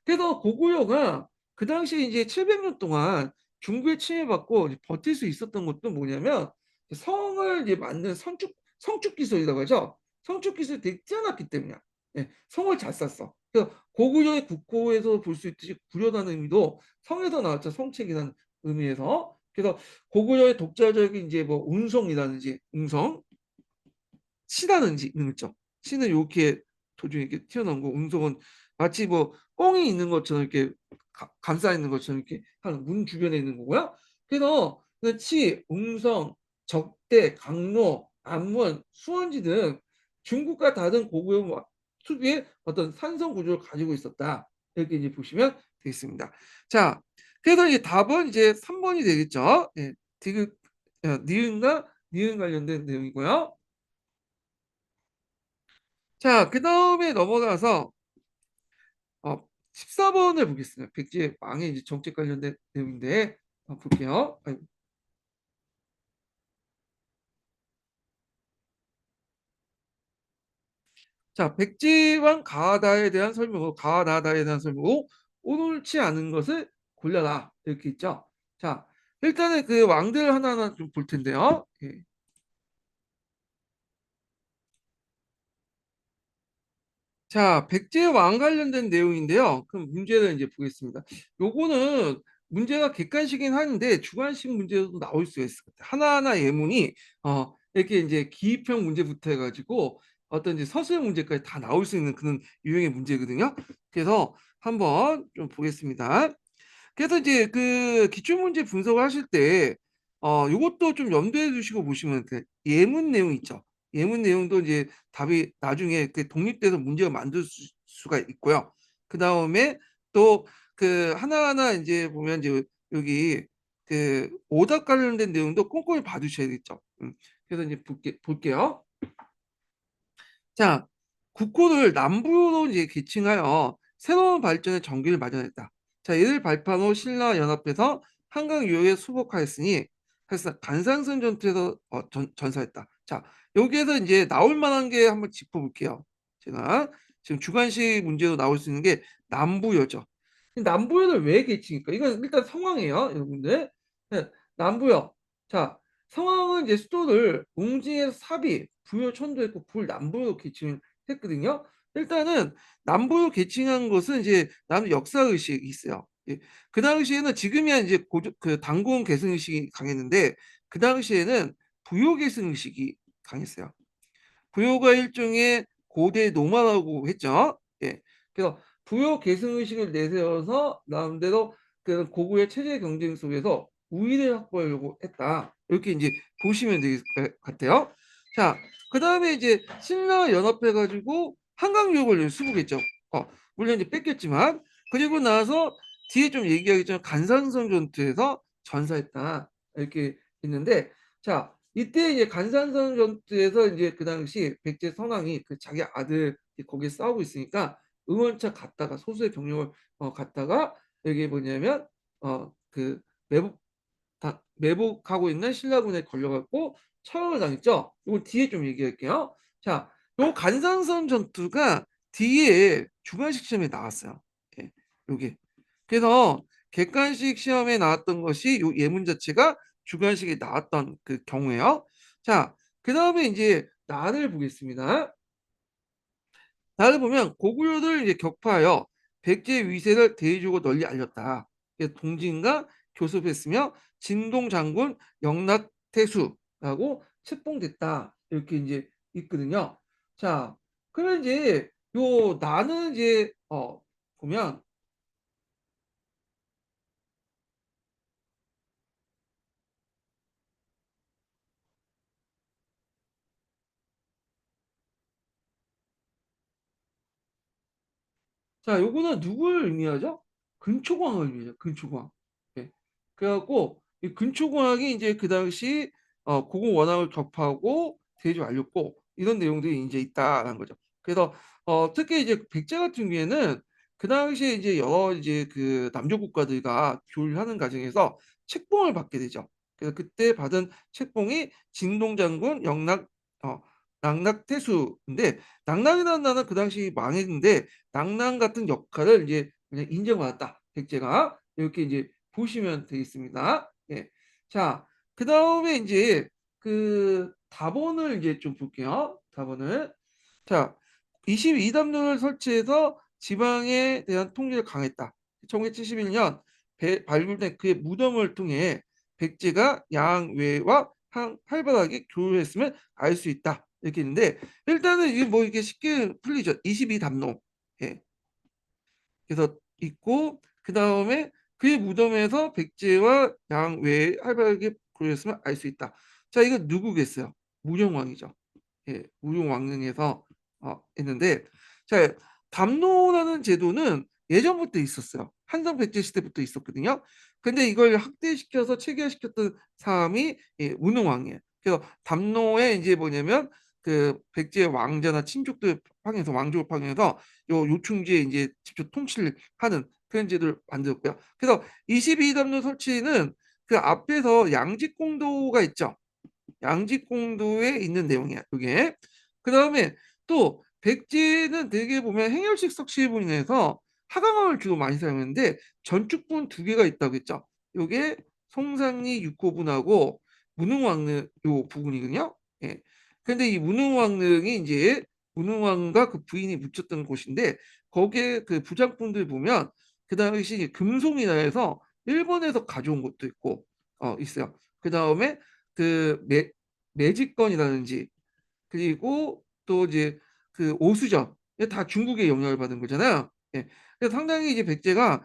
그래서 고구려가 그 당시에 이제 700년 동안 중국에 침해받고 버틸 수 있었던 것도 뭐냐면 성을 이제 만든 성축 기술이라고 하죠. 성축 기술이 되게 뛰어났기 때문이야. 예, 성을 잘 쌌어. 그래서 고구려의 국호에서 볼 수 있듯이 구려라는 의미도 성에서 나왔죠. 성책이라는 의미에서. 그래서 고구려의 독자적인 이제 뭐 운송이라든지 웅성 치다는 지 있죠. 치는 이렇게 도중에 이렇게 튀어나온 거, 웅성은 마치 뭐 꽁이 있는 것처럼 이렇게 감싸 있는 것처럼 이렇게 한 문 주변에 있는 거고요. 그래서 그 치, 웅성, 적대, 강로, 안문, 수원지 등 중국과 다른 고구려 특유의 어떤 산성 구조를 가지고 있었다. 이렇게 이제 보시면 되겠습니다. 자, 그래서 이제 답은 이제 3번이 되겠죠. 예, 디귿, 니은과 니은 관련된 내용이고요. 자, 그 다음에 넘어가서 14번을 보겠습니다. 백제 왕의 이제 정책 관련된 내용인데 볼게요. 아이고. 자, 백제왕 가하다에 대한 설명으로 가하나다에 대한 설명으로 옳지 않은 것을 골라라 이렇게 있죠. 자, 일단은 그 왕들 하나하나 좀 볼 텐데요. 예. 자, 백제왕 관련된 내용인데요. 그럼 문제를 이제 보겠습니다. 요거는 문제가 객관식이긴 하는데 주관식 문제도 나올 수가 있을 것 같아요. 하나하나 예문이 이렇게 이제 기입형 문제부터 해가지고 어떤 이제 서술 문제까지 다 나올 수 있는 그런 유형의 문제거든요. 그래서 한번 좀 보겠습니다. 그래서 이제 그 기출문제 분석을 하실 때 요것도 좀 염두에 두시고 보시면 그 예문 내용 있죠. 예문 내용도 이제 답이 나중에 그 독립돼서 문제가 만들 수가 있고요. 그 다음에 또 그 하나하나 이제 보면 이제 여기 그 오답 관련된 내용도 꼼꼼히 봐두셔야겠죠. 그래서 이제 볼게요. 자, 국호를 남부로 이제 계층하여 새로운 발전의 전기를 마련했다. 자, 이를 발판 후 신라 연합해서 한강 유역에 수복하였으니 그래서 간산선 전투에서 전사했다. 자, 여기에서 이제 나올 만한 게 한번 짚어볼게요. 제가 지금 주관식 문제로 나올 수 있는 게 남부여죠. 남부여를 왜 계층일까? 이건 일단 상황이에요, 여러분들. 네, 남부여. 자, 성황은 이제 수도를 웅지에서 사비, 부여 천도했고 불남부로 계층을 했거든요. 일단은 남부로 계층한 것은 이제 남 역사 의식이 있어요. 예. 그 당시에는 지금이야 이제 그 당공 계승 의식이 강했는데 그 당시에는 부여 계승 의식이 강했어요. 부여가 일종의 고대 노마라고 했죠. 예. 그래서 부여 계승 의식을 내세워서 나름대로 그 고구려 체제 경쟁 속에서 우위를 확보하려고 했다. 이렇게 이제 보시면 될 것 같아요. 자, 그 다음에 이제 신라 연합해가지고 한강 유역을 수복했죠. 물론 이제 뺏겼지만 그리고 나서 뒤에 좀 얘기하겠지만 간산성 전투에서 전사했다. 이렇게 있는데 자, 이때 이제 간산성 전투에서 이제 그 당시 백제 선왕이 그 자기 아들 거기에 싸우고 있으니까 응원차 갔다가 소수의 병력을 갔다가 여기 뭐냐면 그 매복하고 있는 신라군에 걸려갖고 처형을 당했죠. 이건 뒤에 좀 얘기할게요. 자, 요 간산선 전투가 뒤에 주관식 시험에 나왔어요. 예, 요게. 그래서 객관식 시험에 나왔던 것이 요 예문 자체가 주관식에 나왔던 그 경우예요. 자, 그 다음에 이제 나를 보겠습니다. 나를 보면 고구려를 이제 격파하여 백제 위세를 대의적으로 널리 알렸다. 그래서 동진과 교섭했으며 진동 장군 영락태수라고 책봉됐다. 이렇게 이제 있거든요. 자, 그럼 이제 요 나는 이제 보면 자, 요거는 누구를 의미하죠? 근초광을 의미하죠. 근초광. 예. 그래갖고 이 근초광이 이제 그 당시 고궁 원앙을 격파하고 대조 알렸고 이런 내용들이 이제 있다라는 거죠. 그래서 특히 이제 백제 같은 경우에는 그 당시에 이제 여러 이제 그 남조 국가들과 교류하는 과정에서 책봉을 받게 되죠. 그래서 그때 받은 책봉이 진동장군 영락 낙낙태수인데 낙낙이라는 나라는 그 당시 망했는데 낭랑 같은 역할을 이제 그냥 인정받았다. 백제가 이렇게 이제 보시면 되겠습니다. 예. 자, 그 다음에 이제 그 답원을 이제 좀 볼게요. 답원을. 자, 22담론을 설치해서 지방에 대한 통제를 강했다. 1971년 발굴된 그의 무덤을 통해 백제가 양외와 활발하게 교류했음을 알 수 있다. 이렇게 있는데 일단은 이게 뭐 이게 쉽게 풀리죠. 22담로. 예. 그래서 있고 그다음에 그의 무덤에서 백제와 양 외에 활발하게 보였음을 알 수 있다. 자, 이거 누구겠어요? 무령왕이죠. 예, 무령왕릉에서 했는데 자, 담노라는 제도는 예전부터 있었어요. 한성 백제 시대부터 있었거든요. 근데 이걸 확대시켜서 체계화시켰던 사람이 문흥왕이에요. 그래서 담노에 이제 뭐냐면 그 백제 왕자나 친족들 파견해서 왕족을 파견해서 요 요충지에 이제 직접 통치를 하는 그런 제도를 만들었고요. 그래서 22담로 설치는 그 앞에서 양직공도가 있죠. 양직공도에 있는 내용이야, 이게. 그다음에 또 백제는 되게 보면 행렬식 석시부분에서 하강왕을 주로 많이 사용했는데 전축분 두 개가 있다고 했죠. 요게 송상리 6호분하고 문흥왕릉 요 부분이거든요. 예. 근데 이 문흥왕릉이 이제 문흥왕과 그 부인이 묻혔던 곳인데 거기에 그 부작품들 보면 그 당시 금송이라 해서 일본에서 가져온 것도 있고 있어요. 그 다음에 그 매직건이라든지 그리고 또 이제 그 오수전 이게 다 중국의 영향을 받은 거잖아요. 예. 그래서 상당히 이제 백제가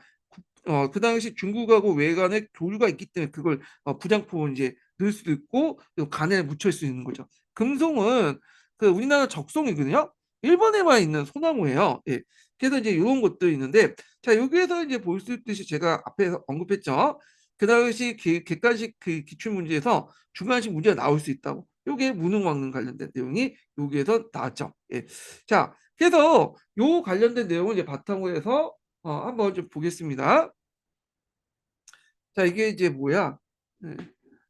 그 당시 중국하고 외관에 교류가 있기 때문에 그걸 부장품을 이제 넣을 수도 있고 또 간에 묻힐 수 있는 거죠. 금송은 그 우리나라 적송이거든요. 일본에만 있는 소나무예요. 예. 그래서 이제 이런 것도 있는데 자 여기에서 이제 볼 수 있듯이 제가 앞에서 언급했죠. 그 당시 객관식 그 기출 문제에서 주관식 문제가 나올 수 있다고. 요게 무능왕릉 관련된 내용이 여기에서 나왔죠. 예. 자, 그래서 요 관련된 내용을 이제 바탕으로 해서 한번 좀 보겠습니다. 자, 이게 이제 뭐야? 네.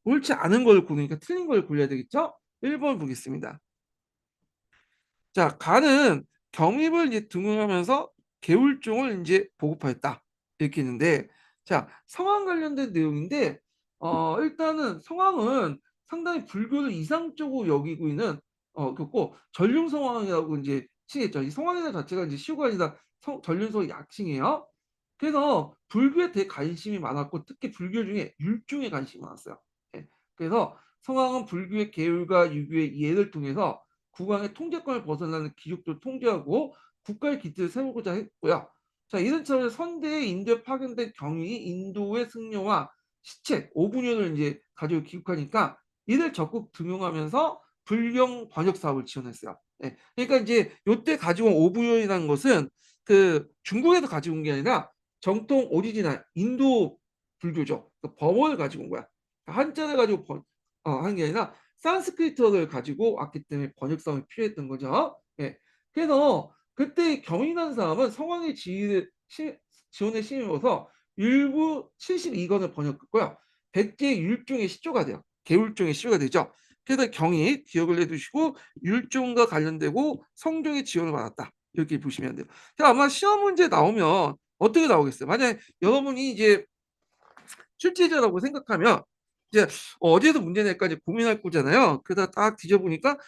옳지 않은 걸 고르니까 틀린 걸 골라야 되겠죠? 1번 보겠습니다. 자, 간은 경입을 이제 등용하면서 개울종을 이제 보급하였다. 이렇게 있는데, 자, 성황 관련된 내용인데, 일단은 성황은 상당히 불교를 이상적으로 여기고 있는, 그고 전륜성황이라고 이제 칭했죠. 이 성황이라는 자체가 이제 시호가 아니라 전륜성 약칭이에요. 그래서 불교에 되게 관심이 많았고, 특히 불교 중에 율종에 관심이 많았어요. 예. 그래서 성황은 불교의 계율과 유교의 이해를 통해서 국왕의 통제권을 벗어나는 귀족들을 통제하고 국가의 기틀을 세우고자 했고요. 자, 이런 차원에서 선대의 인도에 파견된 경위 인도의 승려와 시책, 오분연을 이제 가지고 기록하니까 이를 적극 등용하면서 불경 번역 사업을 지원했어요. 네. 그러니까 이제 요때 가지고 온 오분연이라는 것은 그 중국에서 가지고 온 게 아니라 정통 오리지널 인도 불교죠. 그 법원을 가지고 온 거야. 한자를 가지고 한 게 아니라 산스크리트어를 가지고 왔기 때문에 번역성이 필요했던 거죠. 예. 그래서 그때 경인한 사람은 성왕의 지원에 힘입어서 일부 72권을 번역했고요. 백제 율종의 시조가 돼요. 개율종의 시조가 되죠. 그래서 경이 기억을 해두시고 율종과 관련되고 성종의 지원을 받았다. 이렇게 보시면 돼요. 아마 시험 문제 나오면 어떻게 나오겠어요? 만약에 여러분이 이제 출제자라고 생각하면 이제 어디에서 문제 낼까지 고민할 거잖아요. 그러다 딱 뒤져보니까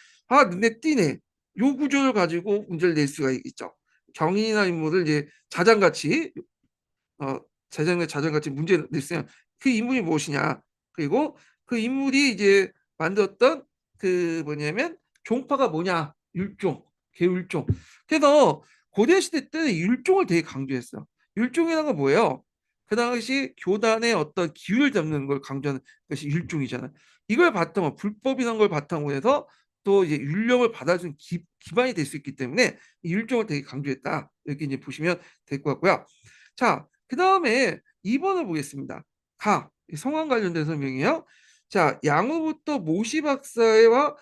눈에 띄네. 요 구조를 가지고 문제를 낼 수가 있죠. 경인이나 인물을 이제 자장같이 어, 자장같이 문제를 냈으면 그 인물이 무엇이냐. 그리고 그 인물이 이제 만들었던 그 뭐냐면 종파가 뭐냐. 율종, 개율종. 그래서 고대 시대 때는 율종을 되게 강조했어요. 율종이라는 건 뭐예요? 그 당시 교단의 어떤 기율을 잡는 걸 강조하는 것이 율종이잖아요. 이걸 바탕으로 불법이라는 걸 바탕으로 해서 또 이제 율령을 받아주는 기반이 될 수 있기 때문에 이 율종을 되게 강조했다. 이렇게 이제 보시면 될 것 같고요. 자, 그 다음에 2번을 보겠습니다. 성황 관련된 설명이에요. 자, 양후부터 모시 박사와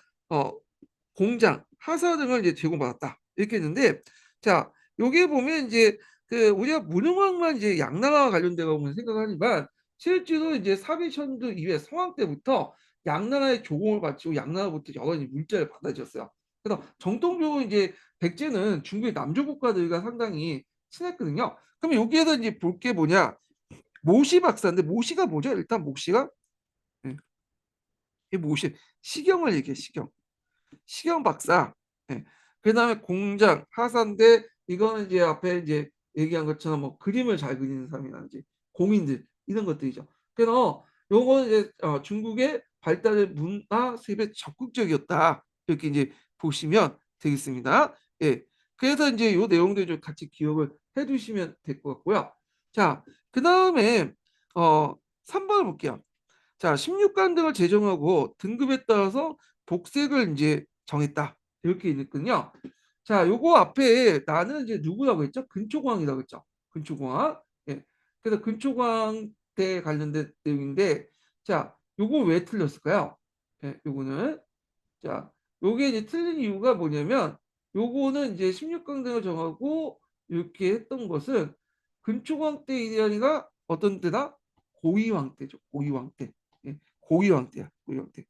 공장, 하사 등을 이제 제공받았다. 이렇게 했는데, 자, 여기에 보면 이제 그 우리가 문흥왕만 이제 양나라와 관련되고 생각하지만 실제로 이제 사비천도 이후에 성황 때부터 양나라의 조공을 바치고 양나라부터 여러 물자를 받아줬어요. 그래서 정통적으로 이제 백제는 중국의 남조 국가들과 상당히 친했거든요. 그럼 여기에서 이제 볼 게 뭐냐? 모시 박사인데 모시가 뭐죠? 일단 모시가 이 모시 시경을 얘기해 시경. 시경 박사. 예. 그다음에 공장, 하사인데 이거는 이제 앞에 이제 얘기한 것처럼 뭐 그림을 잘 그리는 사람이라든지 공인들 이런 것들이죠. 그래서 요거는 이제 중국의 발달의 문화 수입에 적극적이었다. 이렇게 이제 보시면 되겠습니다. 예. 그래서 이제 요 내용들 좀 같이 기억을 해 두시면 될 것 같고요. 자, 그다음에 3번을 볼게요. 자, 16강 등을 제정하고 등급에 따라서 복색을 이제 정했다. 이렇게 있거든요. 자, 요거 앞에 나는 이제 누구라고 했죠? 근초광이라고 했죠. 근초광. 예. 그래서 근초광 때 관련된 내용인데, 자, 요거 왜 틀렸을까요? 예, 요거는. 자, 요게 이제 틀린 이유가 뭐냐면, 요거는 이제 16강 등을 정하고 이렇게 했던 것은 근초광 때 이하리가 어떤 때다? 고위왕 때죠. 고위왕 때. 예, 고위왕 때야. 고위왕 때.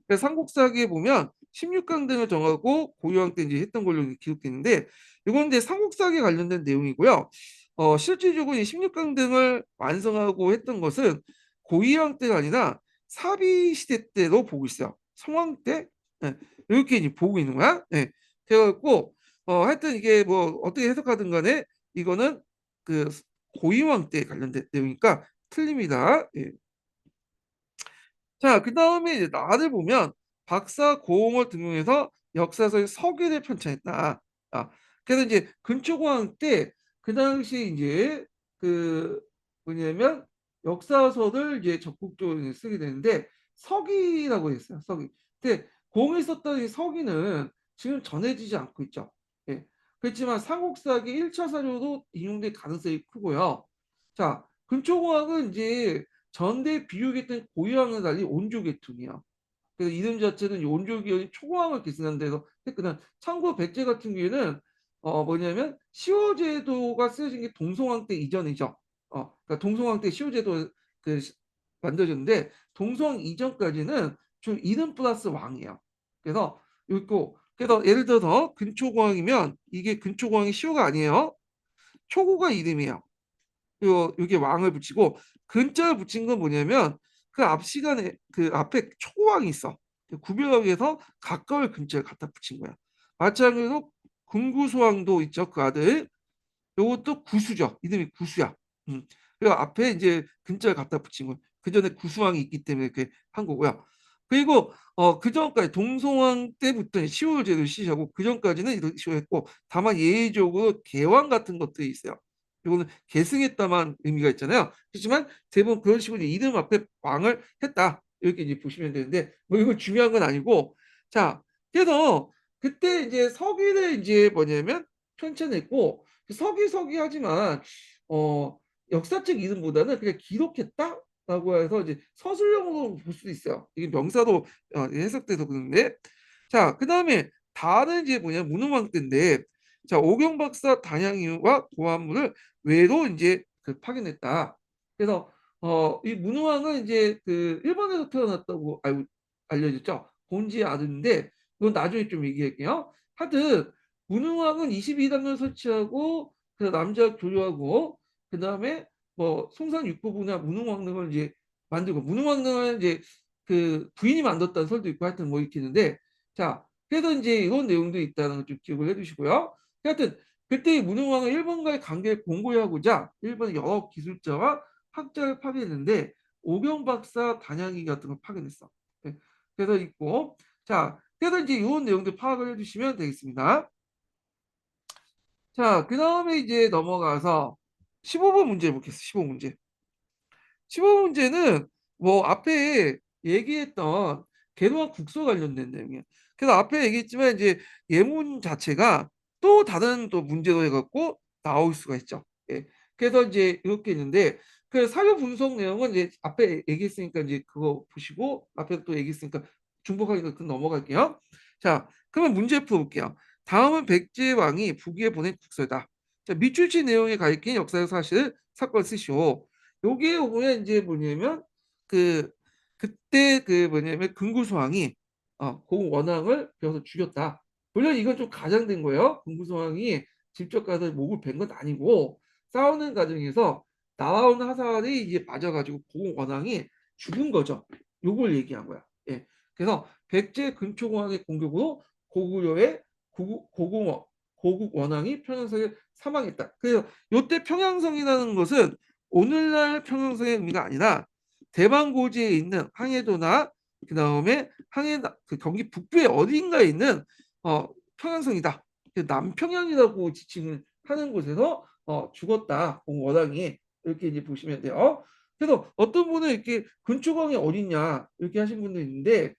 그래서 삼국사기에 보면 16강 등을 정하고 고유왕 때 이제 했던 걸로 기록되어 있는데 이건 이제 삼국사기에 관련된 내용이고요. 실질적으로 이 16강 등을 완성하고 했던 것은 고유왕 때가 아니라 사비 시대 때로 보고 있어요. 성왕 때 예, 이렇게 이제 보고 있는 거야. 예. 그래갖고 하여튼 이게 뭐 어떻게 해석하든 간에 이거는 그 고유왕 때 관련된 내용이니까 틀립니다. 예. 자, 그 다음에 이제 나를 보면 박사 고홍을 등용해서 역사서의 서기를 편찬했다. 아, 그래서 이제 근초고항 때 그 당시 이제 그 뭐냐면 역사서를 이제 적극적으로 이제 쓰게 되는데 서기라고 했어요. 서기. 근데 고홍이 썼던 이 서기는 지금 전해지지 않고 있죠. 예. 그렇지만 삼국사기 1차 사료도 인용될 가능성이 크고요. 자, 근초고항은 이제 전대 비유계통 고유왕과 달리 온조계통이야. 그래서 이름 자체는 온조기의 초고왕을 계승하는 데서 했거든. 참고 백제 같은 경우에는 뭐냐면 시호제도가 쓰여진 게 동성왕 때 이전이죠. 그러니까 동성왕 때 시호제도 그 만들어졌는데 동성왕 이전까지는 좀 이름 플러스 왕이에요. 그래서 있고 그래서 예를 들어서 근초고왕이면 이게 근초고왕이 시호가 아니에요. 초고가 이름이에요. 요게 왕을 붙이고 근자를 붙인 건 뭐냐면 그 앞 시간에 그 앞에 초고왕이 있어. 구별하기 위해서 가까울 근자를 갖다 붙인 거야. 마찬가지로 금구소왕도 있죠. 그 아들. 요것도 구수죠. 이름이 구수야. 음. 그리고 앞에 이제 근자를 갖다 붙인 거예요. 그 전에 구수왕이 있기 때문에 이렇게 한 거고요. 그리고 그 전까지 동성왕 때부터 시호를 제대로 시작하고 그 전까지는 이렇게 시호했고 다만 예외적으로 개왕 같은 것들이 있어요. 이거는 계승했다만 의미가 있잖아요. 그렇지만 대부분 그런 식으로 이름 앞에 왕을 했다. 이렇게 이제 보시면 되는데 뭐 이건 중요한 건 아니고 자 그래서 그때 이제 서기를 이제 뭐냐면 편찬했고 서기서기 하지만 어 역사적 이름보다는 그냥 기록했다라고 해서 이제 서술형으로 볼 수도 있어요. 이게 명사로 해석돼서 그런데 자 그다음에 다는 이제 뭐냐 문흥왕 때인데 자 오경박사 단양이와 고한물을 외로 이제 그 파견했다. 그래서 이 문흥왕은 이제 그 일본에서 태어났다고 알려졌죠. 곤지의 아들인데 이건 나중에 좀 얘기할게요. 하여튼 문흥왕은 22단을 설치하고 그 남자 교류하고 그 다음에 뭐 송산 육부부나 문흥왕릉을 이제 만들고 문흥왕릉은 이제 그 부인이 만들었다는 설도 있고 하여튼 뭐 이렇게 있는데 자 그래서 이제 이런 내용도 있다는 걸 좀 기억을 해두시고요. 하여튼 그때 문흥왕은 일본과의 관계를 공고히 하고자 일본의 여러 기술자와 학자를 파견했는데 오경 박사 단양이 같은 걸 파견했어. 네. 그래서 있고 자 그래서 이제 이런 내용들 파악을 해주시면 되겠습니다. 자, 그 다음에 이제 넘어가서 15번 문제 보겠습니다. 15문제. 15문제는 뭐 앞에 얘기했던 개노와 국소 관련된 내용이에요. 그래서 앞에 얘기했지만 이제 예문 자체가 또 다른 또 문제로 해갖고 나올 수가 있죠. 예. 그래서 이제 이렇게 있는데 그 사료 분석 내용은 이제 앞에 얘기했으니까 이제 그거 보시고 앞에 또 얘기했으니까 중복하니까 그 넘어갈게요. 자, 그러면 문제 풀어볼게요. 다음은 백제 왕이 북위에 보낸 국서다. 자, 밑줄치 내용에 가리킨 역사적 사실 사건 쓰시오. 여기에 보면 이제 뭐냐면 그 그때 그 뭐냐면 금구소왕이 고 원왕을 베어서 죽였다. 물론 이건 좀 가장된 거예요. 금구소왕이 직접 가서 목을 벤 건 아니고 싸우는 과정에서 나와온 화살이 이제 맞아가지고 고 원왕이 죽은 거죠. 요걸 얘기한 거야. 예. 그래서 백제 근초공왕의 공격으로 고구려의 고국 원왕이 평양성에 사망했다. 그래서 요때 평양성이라는 것은 오늘날 평양성의 의미가 아니라 대만고지에 있는 항해도나 그 다음에 그 경기 북부의 어딘가에 있는 평양성이다. 그 남평양이라고 지칭을 하는 곳에서 죽었다. 공원왕이 이렇게 이제 보시면 돼요. 그래서 어떤 분은 이렇게 근초광이 어딨냐 이렇게 하신 분도 있는데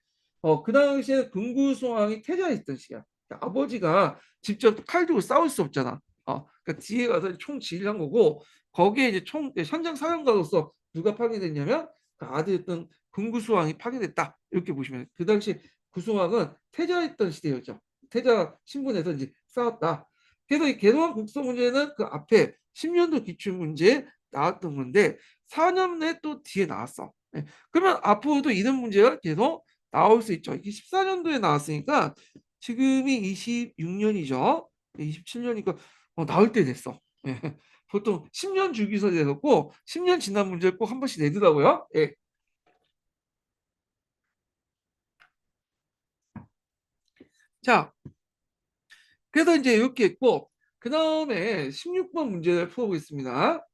그 당시에 금구수왕이 태자했던 시기야. 그러니까 아버지가 직접 칼 들고 싸울 수 없잖아. 그러니까 뒤에 가서 총 지휘한 거고 거기에 이제 총 현장 사령관으로서 누가 파견됐냐면 그 아들이었던 금구수왕이 파견됐다 이렇게 보시면 그 당시 구수왕은 태자했던 시대였죠. 태자 신분에서 이제 싸웠다. 그래서 이 개도한 국서 문제는 그 앞에 10년도 기출 문제에 나왔던 건데 4년 내 또 뒤에 나왔어. 예. 그러면 앞으로도 이런 문제가 계속 나올 수 있죠. 이게 14년도에 나왔으니까 지금이 26년이죠. 27년이니까 나올 때 됐어. 예. 보통 10년 주기서 돼갖고 10년 지난 문제를 꼭 한 번씩 내더라고요. 예. 자, 그래서 이제 이렇게 있고 그 다음에 16번 문제를 풀어보겠습니다.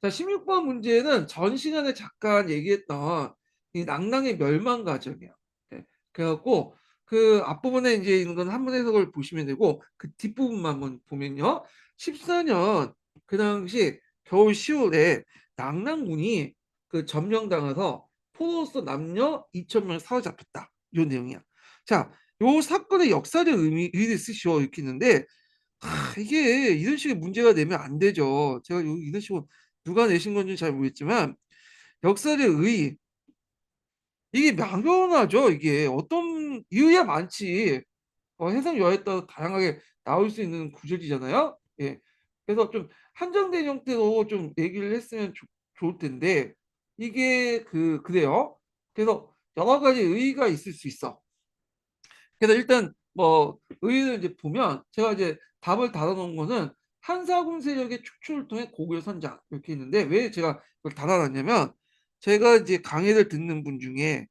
자, 16번 문제는 전 시간에 잠깐 얘기했던 이 낭낭의 멸망 과정이에요. 네. 그래갖고 그 앞부분에 이제 있는 건 한번 해석을 보시면 되고 그 뒷부분만 한번 보면요. 14년 그 당시 겨울 10월에 낭낭군이 그 점령당해서 포로로서 남녀 2천 명 사로잡혔다. 이 내용이야. 자, 요 사건의 역사적 의미를 쓰시오 이렇게 있는데 이게 이런 식의 문제가 되면 안 되죠. 제가 이런 식으로 누가 내신 건지 잘 모르겠지만 역사적 의의 이게 막연하죠. 이게 어떤 이유야 많지. 해석 여하에 따라 다양하게 나올 수 있는 구조지잖아요. 예. 그래서 좀 한정된 형태로 좀 얘기를 했으면 좋을 텐데 이게 그래요. 그래서 여러 가지 의의가 있을 수 있어. 그래서 일단 뭐 의의를 이제 보면 제가 이제 답을 달아놓은 거는 한사군 세력의 축출을 통해 고구려 선장 이렇게 있는데 왜 제가 그걸 달아놨냐면 제가 이제 강의를 듣는 분 중에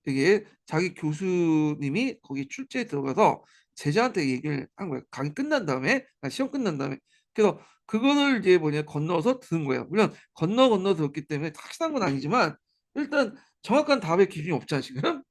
되게 자기 교수님이 거기 출제에 들어가서 제자한테 얘기를 한 거예요. 강의 끝난 다음에 시험 끝난 다음에 그래서 그거를 이제 뭐냐 건너서 들은 거예요. 물론 건너 들었기 때문에 확실한 건 아니지만 일단 정확한 답의 기준이 없잖아 지금.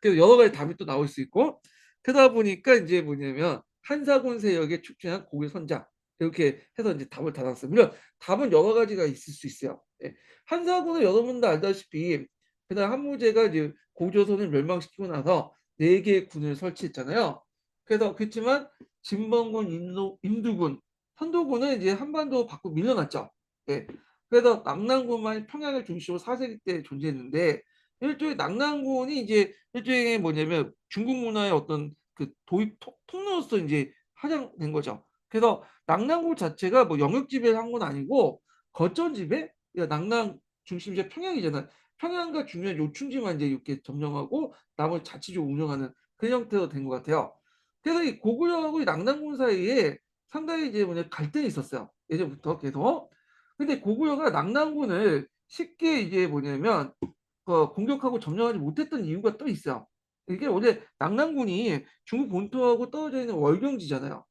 그래서 여러 가지 답이 또 나올 수 있고 그러다 보니까 이제 뭐냐면 한사군 세력의 축제한 고개 선장 이렇게 해서 이제 답을 달았어요. 물론 답은 여러 가지가 있을 수 있어요. 예. 한사군은 여러분도 알다시피 그다음 한무제가 이제 고조선을 멸망시키고 나서 네 개의 군을 설치했잖아요. 그래서 그렇지만 진범군, 임두군, 선도군은 이제 한반도 밖으로 밀려났죠. 예. 그래서 남남군만 평양을 중심으로 4세기 때 존재했는데 일종의 낙랑군이 이제 일종의 뭐냐면 중국 문화의 어떤 그 도입 통로로서 이제 활용된 거죠. 그래서 낙랑군 자체가 뭐 영역 지배를 한 건 아니고 거점 지배? 낙랑 중심지가 평양이잖아. 평양과 중요한 요충지만 이제 이렇게 점령하고 나머지 자치적으로 운영하는 그 형태로 된 것 같아요. 그래서 이 고구려하고 이 낙랑군 사이에 상당히 이제 뭐냐 갈등이 있었어요. 예전부터 계속. 근데 고구려가 낙랑군을 쉽게 이제 뭐냐면 공격하고 점령하지 못했던 이유가 또 있어요. 이게 원래 낙랑군이 중국 본토하고 떨어져 있는 월경지잖아요.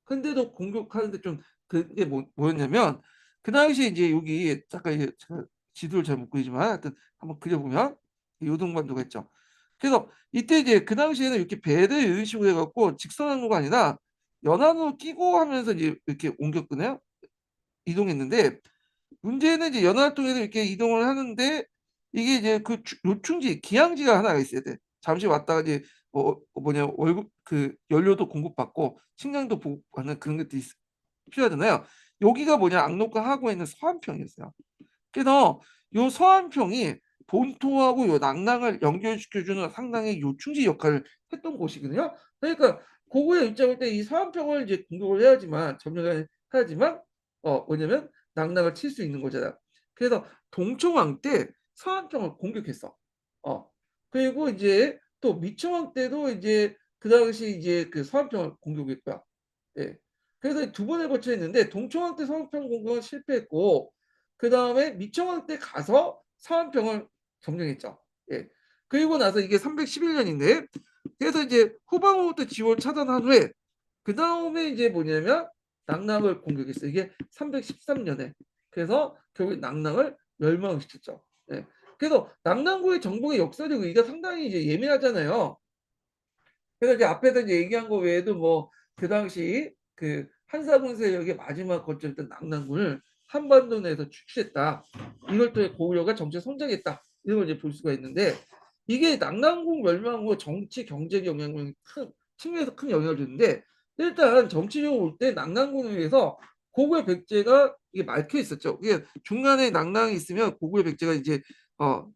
근데도 공격하는데 좀 그게 뭐였냐면 그 당시에 이제 여기 잠깐 이제 제가 지도를 잘 못 그리지만 하여튼 한번 그려보면 요동반도가 있죠. 그래서 이때 이제 그 당시에는 이렇게 배를 이런 식으로 해갖고 직선항로가 아니라 연안으로 끼고 하면서 이제 이렇게 옮겼거든요. 이동했는데 문제는 이제 연활동에서 이렇게 이동을 하는데 이게 이제 그 요충지 기항지가 하나가 있어야 돼. 잠시 왔다가 이제 뭐냐 월급 그 연료도 공급받고 식량도 보급하는 그런 것들이 필요하잖아요. 여기가 뭐냐 악록과 하구에 있는 서안평이었어요. 그래서 요 서안평이 본토하고 요 낙랑을 연결시켜주는 상당히 요충지 역할을 했던 곳이거든요. 그러니까 고구려 입장일 때 이 서안평을 이제 공격을 해야지만 점령을 해야지만 뭐냐면 낙낙을 칠 수 있는 거잖아. 그래서 동청왕 때 서안평을 공격했어. 어. 그리고 이제 또 미청왕 때도 이제 그 당시 이제 그 서안평을 공격했고요. 예. 그래서 두 번에 걸쳐 했는데 동청왕 때 서안평 공격은 실패했고 그 다음에 미청왕 때 가서 서안평을 점령했죠. 예. 그리고 나서 이게 311년인데 그래서 이제 후방으로부터 지원을 차단한 후에 그 다음에 이제 뭐냐면 낙낙을 공격했어요. 이게 313년에. 그래서 결국 낙낙을 멸망시켰죠. 예. 그래서 낙랑구의 정복의 역사적 의의가 상당히 이제 예민하잖아요. 그래서 이제 앞에서 이제 얘기한 거 외에도 뭐 그 당시 그 한사분 세력의 마지막 거점이었던 낙랑군을 한반도 내에서 축출했다. 이걸 통해 고구려가 정치 성장했다. 이런 걸 이제 볼 수가 있는데 이게 낙랑군 멸망 후 정치 경제 영향력이 큰 측면에서 큰 영향을 주는데 일단 정치적으로 볼 때 낙랑군에 의해서 고구려 백제가 이게 막혀 있었죠. 이게 중간에 낙랑이 있으면 고구려 백제가 이제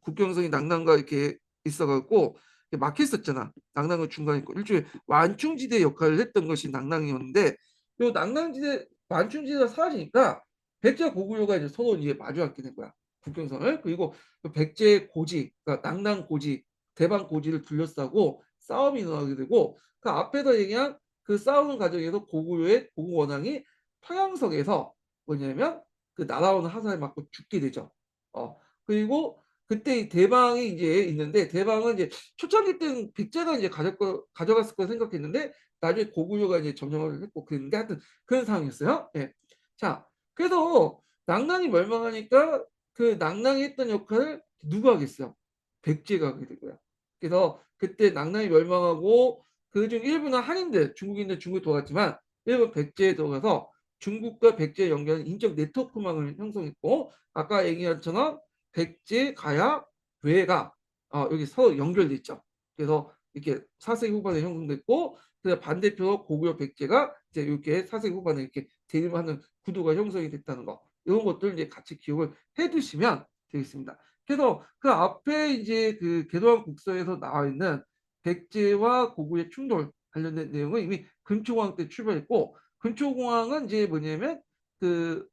국경선이 낙랑과 이렇게 있어갖고 막혀 있었잖아. 낙랑은 중간에 있고 일종의 완충지대 역할을 했던 것이 낙랑이었는데 요 낙랑지대 완충지대가 사라지니까 백제 고구려가 이제 서로 이제 마주하게 된 거야. 국경선을. 그리고 백제 고지, 그러니까 낙랑 고지, 대방 고지를 둘러싸고 싸움이 일어나게 되고 그 앞에서 얘기한 그 싸우는 과정에서 고구려의 고구 원왕이 평양성에서 뭐냐면 그 날아오는 화살을 맞고 죽게 되죠. 그리고 그때 이 대방이 이제 있는데 대방은 이제 초창기 때는 백제가 이제 가져갔을 거 생각했는데 나중에 고구려가 이제 점령을 했고 그랬는데 하여튼 그런 상황이었어요. 예. 자, 그래서 낙랑이 멸망하니까 그 낙랑이 했던 역할을 누가 하겠어요? 백제가 하게 되고요. 그래서 그때 낙랑이 멸망하고 그중 일부는 한인들, 중국인들 중국에 들어갔지만 일부 백제에 들어가서 중국과 백제 연결하는 인적 네트워크망을 형성했고 아까 얘기한 것처럼 백제, 가야, 외가 여기 서로 연결돼 있죠. 그래서 이렇게 4세기 후반에 형성됐고 그 반대표로 고구려 백제가 이제 이렇게 4세기 후반에 이렇게 대립하는 구도가 형성이 됐다는 거 이런 것들 이제 같이 기억을 해두시면 되겠습니다. 그래서 그 앞에 이제 그 개도한 국서에서 나와 있는 백제와 고구려의 충돌 관련된 내용은 이미 근초공황 때 출발했고 근초공황은 이제 뭐냐면 그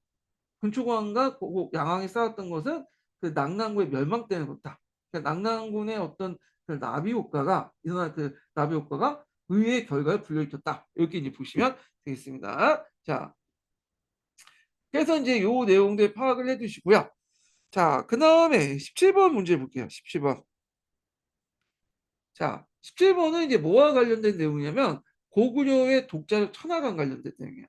근초공황과 양왕이 싸웠던 것은 그 낙랑군의 멸망 때문에 그렇다. 그러니까 낙랑군의 어떤 그 나비 효과가 일어난 그 나비 효과가 의외의 결과를 불러일으켰다. 이렇게 이제 보시면 되겠습니다. 자, 그래서 이제 요 내용들 파악을 해두시고요. 자, 그 다음에 17번 문제 볼게요. 17번. 자, 17번은 이제 뭐와 관련된 내용이냐면 고구려의 독자적 천하관 관련된 내용이에요.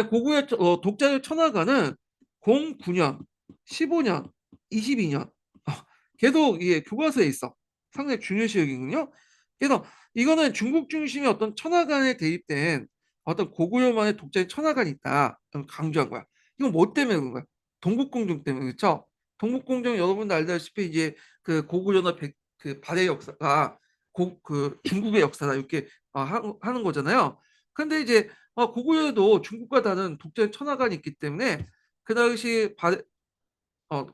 고구려 독자적 천하관은 09년, 15년, 22년 계속 이게 교과서에 있어. 상당히 중요시 여기거든요. 그래서 이거는 중국 중심의 어떤 천하관에 대입된 어떤 고구려만의 독자적 천하관이 있다. 강조한 거야. 이건 뭐 때문에 그런 거야? 동국공정 때문에 그렇죠? 동국공정 여러분도 알다시피 이제 그 고구려나 그 발해 역사가 그 중국의 역사다 이렇게 하는 거잖아요. 근데 이제 고구려도 중국과 다른 독재 천하관이 있기 때문에 그 당시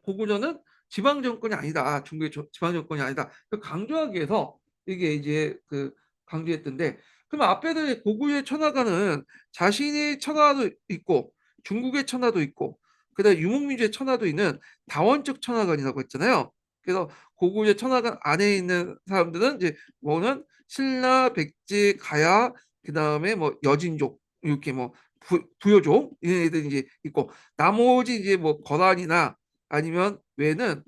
고구려는 지방 정권이 아니다. 중국의 지방 정권이 아니다. 그 강조하기 위해서 이게 이제 그 강조했던데 그럼 앞에는 고구려의 천하관은 자신의 천하도 있고 중국의 천하도 있고 그다음에 유목민주의 천하도 있는 다원적 천하관이라고 했잖아요. 그래서 고구려 천하관 안에 있는 사람들은 이제 뭐는 신라, 백제, 가야 그다음에 뭐 여진족 이렇게 뭐 부여족 이런 애들이 이제 있고 나머지 이제 뭐 거란이나 아니면 외에는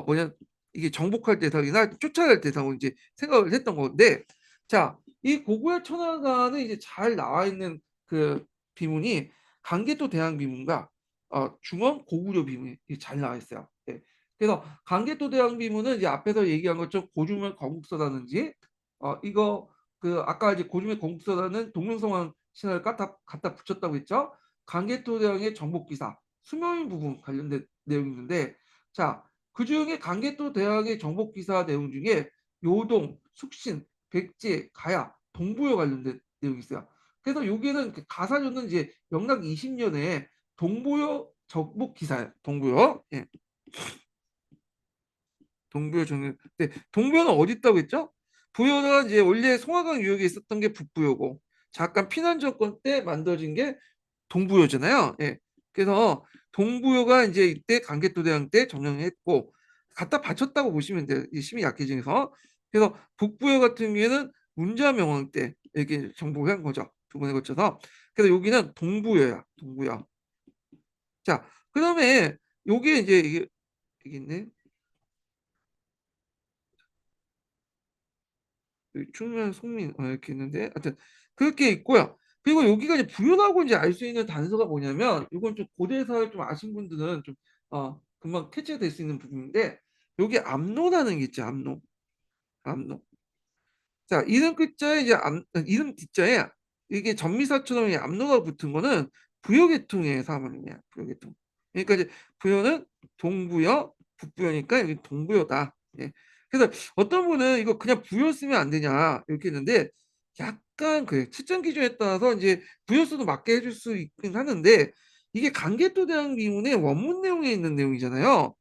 뭐냐 이게 정복할 대상이나 쫓아낼 대상으로 이제 생각을 했던 건데 자, 이 고구려 천하관에 이제 잘 나와 있는 그 비문이 강개토 대항 비문과 중원 고구려 비문이 잘 나와 있어요. 네. 그래서 강개토 대항 비문은 이제 앞에서 얘기한 것처럼 고주면 건국서라든지 이거 그 아까 이제 고주면 건국서라는 동명성왕 신화를 갖다 붙였다고 했죠. 강개토 대항의 정복기사 수명인 부분 관련된 내용이 있는데 자, 그중에 강개토 대항의 정복기사 내용 중에 요동, 숙신, 백제, 가야, 동부여 관련된 내용이 있어요. 그래서 여기는 가사료는 이제 영락 20년에 동부여 정복기사예요. 동부여. 예. 동부여 정력. 네, 동부여는 어디 있다고 했죠? 부여가 이제 원래 송화강 유역에 있었던 게 북부여고 잠깐 피난 정권 때 만들어진 게 동부여잖아요. 예. 그래서 동부여가 이제 이때 강개토대왕 때 점령했고 갖다 바쳤다고 보시면 돼요. 이 힘이 약해지면서. 그래서 북부여 같은 경우에는 문자명왕 때 이렇게 정복을 한 거죠. 두 번에 걸쳐서. 그래서 여기는 동부여야. 동부여. 자, 그다음에 요게 이제 이게 있네. 충남 송민 이렇게 있는데 하여튼 그렇게 있고요. 그리고 여기가 이제 부연하고 이제 알 수 있는 단서가 뭐냐면 이건 좀 고대사를 좀 아신 분들은 좀 금방 캐치가 될 수 있는 부분인데 여기 암노라는 게 있죠. 암노. 암노. 자, 이름 끝자에 이제 이름 뒷자에 이게 전미사처럼 이 암노가 붙은 거는 부여계통의 사물이냐. 부여계통. 그러니까 이제 부여는 동부여, 북부여니까 여기 동부여다. 예. 그래서 어떤 분은 이거 그냥 부여 쓰면 안 되냐 이렇게 했는데 약간 그 채점 기준에 따라서 이제 부여수도 맞게 해줄 수 있긴 하는데 이게 관계도대항 비문의 원문 내용에 있는 내용이잖아요.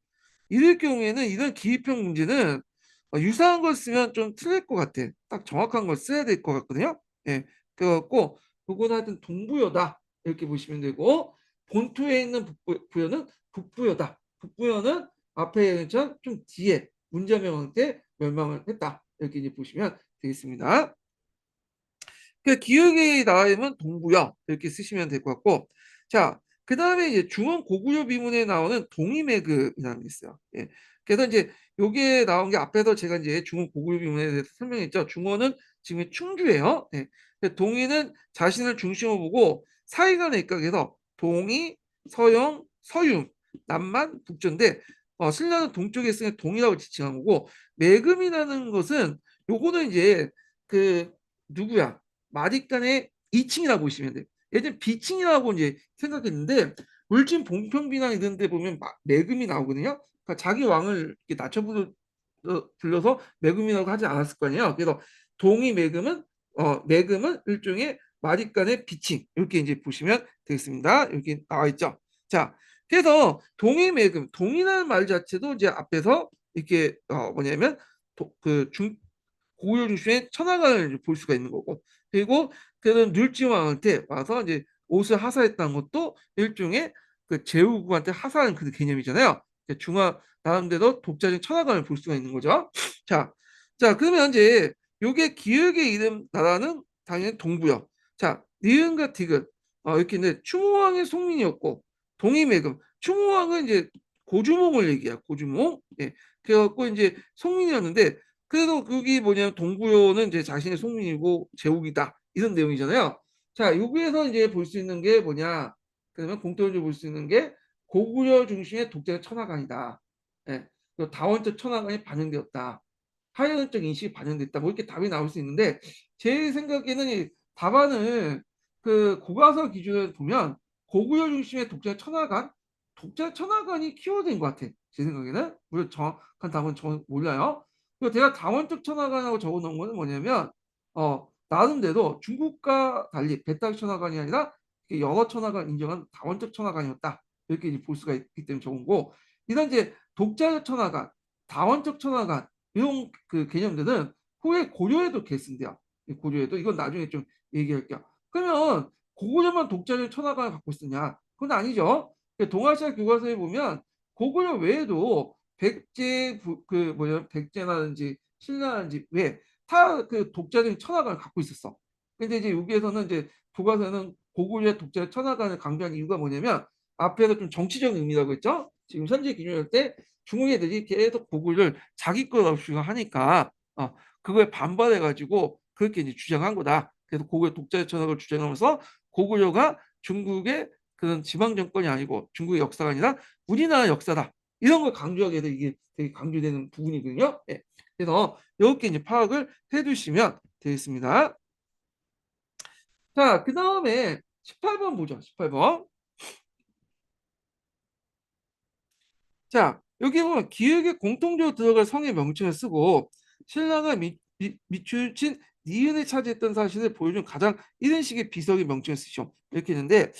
이럴 경우에는 이런 기입형 문제는 유사한 걸 쓰면 좀 틀릴 것 같아. 딱 정확한 걸 써야 될 것 같거든요. 예. 그래갖고 그건 하여튼 동부여다 이렇게 보시면 되고 본토에 있는 부여는 북부여다. 북부여는 앞에 좀 뒤에 문제명 때 멸망을 했다. 이렇게 이제 보시면 되겠습니다. 그 기억에 나오면 동부여 이렇게 쓰시면 될 것 같고 자 그다음에 이제 중원 고구려 비문에 나오는 동의매급이라는 게 있어요. 예. 그래서 이제 요게 나온 게 앞에서 제가 이제 중원 고구려 비문에 대해서 설명했죠. 중원은 지금 충주예요. 예. 동의는 자신을 중심으로 보고 사이간에 입각해서 동의, 서영, 서윤, 남만, 북조인데 신라는 동쪽에 있으니 동이라고 지칭한 거고 매금이라는 것은 요거는 이제 그 누구야? 마디간의 2층이라고 보시면 돼요. 예전 비층이라고 이제 생각했는데 울진 봉평비나 이런 데 보면 매금이 나오거든요. 그러니까 자기 왕을 이렇게 낮춰 불러서 매금이라고 하지 않았을 거 아니에요. 그래서 동의 매금은 일종의 마디간의 비층 이렇게 이제 보시면 되겠습니다. 이렇게 나와 있죠. 자, 그래서 동의 매금 동이라는 말 자체도 이제 앞에서 이렇게 뭐냐면 그중 고구려 중심의 천하관을 볼 수가 있는 거고 그리고 그는 율지왕한테 와서 이제 옷을 하사했다는 것도 일종의 그 제후국한테 하사하는 그 개념이잖아요. 중화 나름대로 독자적인 천하관을 볼 수가 있는 거죠. 자, 자 그러면 이제 요게 기역의 이름 나라는 당연히 동부요. 자, 니은과 디귿 이렇게 있는데 추모왕의 송민이었고 동이매금 추모왕은 이제 고주몽을 얘기해요. 고주몽. 예. 그래갖고 이제 송민이었는데 그래도 그게 뭐냐면 동부요는 이제 자신의 속민이고 제국이다 이런 내용이잖아요. 자 여기에서 이제 볼 수 있는 게 뭐냐? 그러면 공통적으로 볼 수 있는 게 고구려 중심의 독재적 천하관이다. 예. 그리고 다원적 천하관이 반영되었다. 하이런적 인식이 반영됐다. 뭐 이렇게 답이 나올 수 있는데 제 생각에는 이 답안을 그 교과서 기준을 보면 고구려 중심의 독재 천하관, 독재 천하관이 키워드인 것 같아. 제 생각에는 물론 정확한 답은 저 몰라요. 그리고 제가 다원적 천하관이라고 적어놓은 거는 뭐냐면 나름대로 중국과 달리 배타적 천하관이 아니라 여러 천하관 인정한 다원적 천하관이었다. 이렇게 이제 볼 수가 있기 때문에 좋은 거. 이런 이제 독자적 천하관, 다원적 천하관 이런 그 개념들은 후에 고려에도 계승돼요. 고려에도 이건 나중에 좀 얘기할게요. 그러면 고구려만 독자적 천하관을 갖고 있었냐? 그건 아니죠. 동아시아 교과서에 보면 고구려 외에도 백제 그 뭐냐 백제라든지 신라든지 왜 다 그 독자적인 천하관을 갖고 있었어. 근데 이제 여기에서는 이제 교과서는 고구려 독자적 천하관을 강조한 이유가 뭐냐면 앞에서 좀 정치적 의미라고 했죠. 지금 현재 기준일 때 중국 애들이 계속 고구려를 자기 거라고 주장하니까 그거에 반발해가지고 그렇게 이제 주장한 거다. 그래서 고구려 독자적 천하관을 주장하면서 고구려가 중국의 그런 지방 정권이 아니고 중국의 역사가 아니라 우리나라 역사다. 이런 걸 강조하게 해서 이게 되게 강조되는 부분이거든요. 예. 그래서 이렇게 이제 파악을 해두시면 되겠습니다. 자, 그 다음에 18번 보죠. 18번. 자, 여기 보면 기역에 공통적으로 들어갈 성의 명칭을 쓰고 신라가 미추친 니은을 차지했던 사실을 보여준 가장 이런 식의 비석의 명칭을 쓰죠. 이렇게 했는데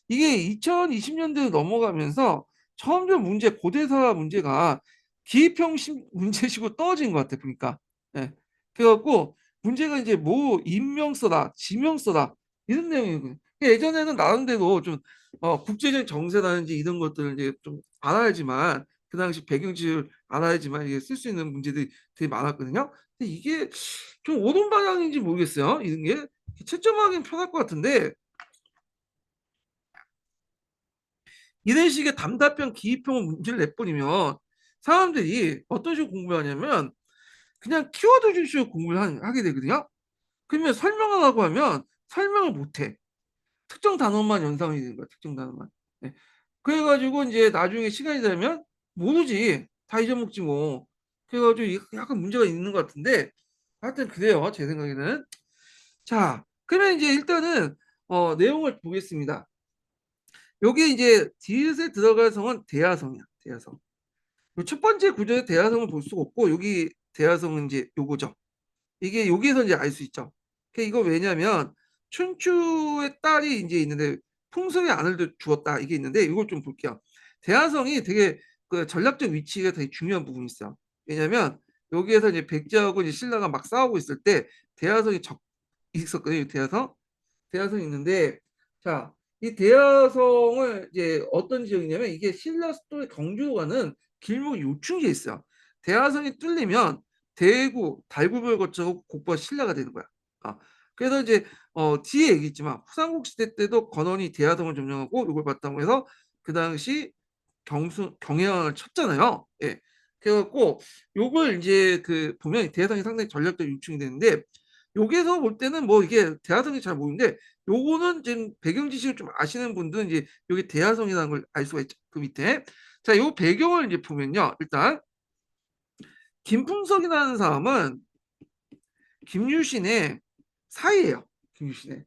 이게 2020년대로 넘어가면서 점점 고대사 문제가 기입형 문제식으로 떨어진 것 같아 보니까. 예. 그래갖고 문제가 이제 뭐 인명서다, 지명서다 이런 내용이거든요. 예전에는 나름대로 좀 국제적 정세라든지 이런 것들을 이제 좀 알아야지만 그 당시 배경지를 알아야지만 이게 쓸 수 있는 문제들이 되게 많았거든요. 근데 이게 좀 옳은 방향인지 모르겠어요. 이런 게 채점하기는 편할 것 같은데 이런 식의 단답형 기입형 문제를 내버리면 사람들이 어떤 식으로 공부하냐면 그냥 키워드 주식으로 공부를 하게 되거든요. 그러면 설명하라고 하면 설명을 못해. 특정 단어만 연상이 되는 거야. 특정 단어만. 네. 그래가지고 이제 나중에 시간이 되면 모르지. 다 잊어먹지 뭐. 그래가지고 약간 문제가 있는 것 같은데 하여튼 그래요. 제 생각에는. 자, 그러면 이제 일단은 내용을 보겠습니다. 여기 이제 디귿에 들어갈 성은 대하성이야. 대하성. 첫 번째 구조의 대하성을 볼 수가 없고 여기 대하성은 이제 요거죠. 이게 여기에서 이제 알 수 있죠. 이거 왜냐면 춘추의 딸이 이제 있는데 풍성의 아들도 주었다 이게 있는데 이걸 좀 볼게요. 대하성이 되게 그 전략적 위치가 되게 중요한 부분이 있어요. 왜냐면 여기에서 이제 백제하고 이제 신라가 막 싸우고 있을 때 대하성이 있었거든요. 대하성이 있는데 자, 이 대하성을 이제 어떤 지역이냐면 이게 신라 수도의 경주로 가는 길목 요충지에 있어요. 대하성이 뚫리면 대구, 달구를 거쳐서 곧바로 신라가 되는 거야. 아, 그래서 이제 뒤에 얘기했지만 후삼국 시대 때도 건원이 대하성을 점령하고 이걸 바탕으로 해서 그 당시 경혜왕을 쳤잖아요. 예. 그래갖고 요걸 이제 그 보면 대하성이 상당히 전략적 유충이 되는데 여기서 볼 때는 뭐 이게 대하성이 잘 모르는데 요거는 지금 배경 지식을 좀 아시는 분들은 이제 여기 대하성이라는 걸 알 수가 있죠. 그 밑에. 자, 요 배경을 이제 보면요. 일단 김풍석이라는 사람은 김유신의 사이예요. 김유신의.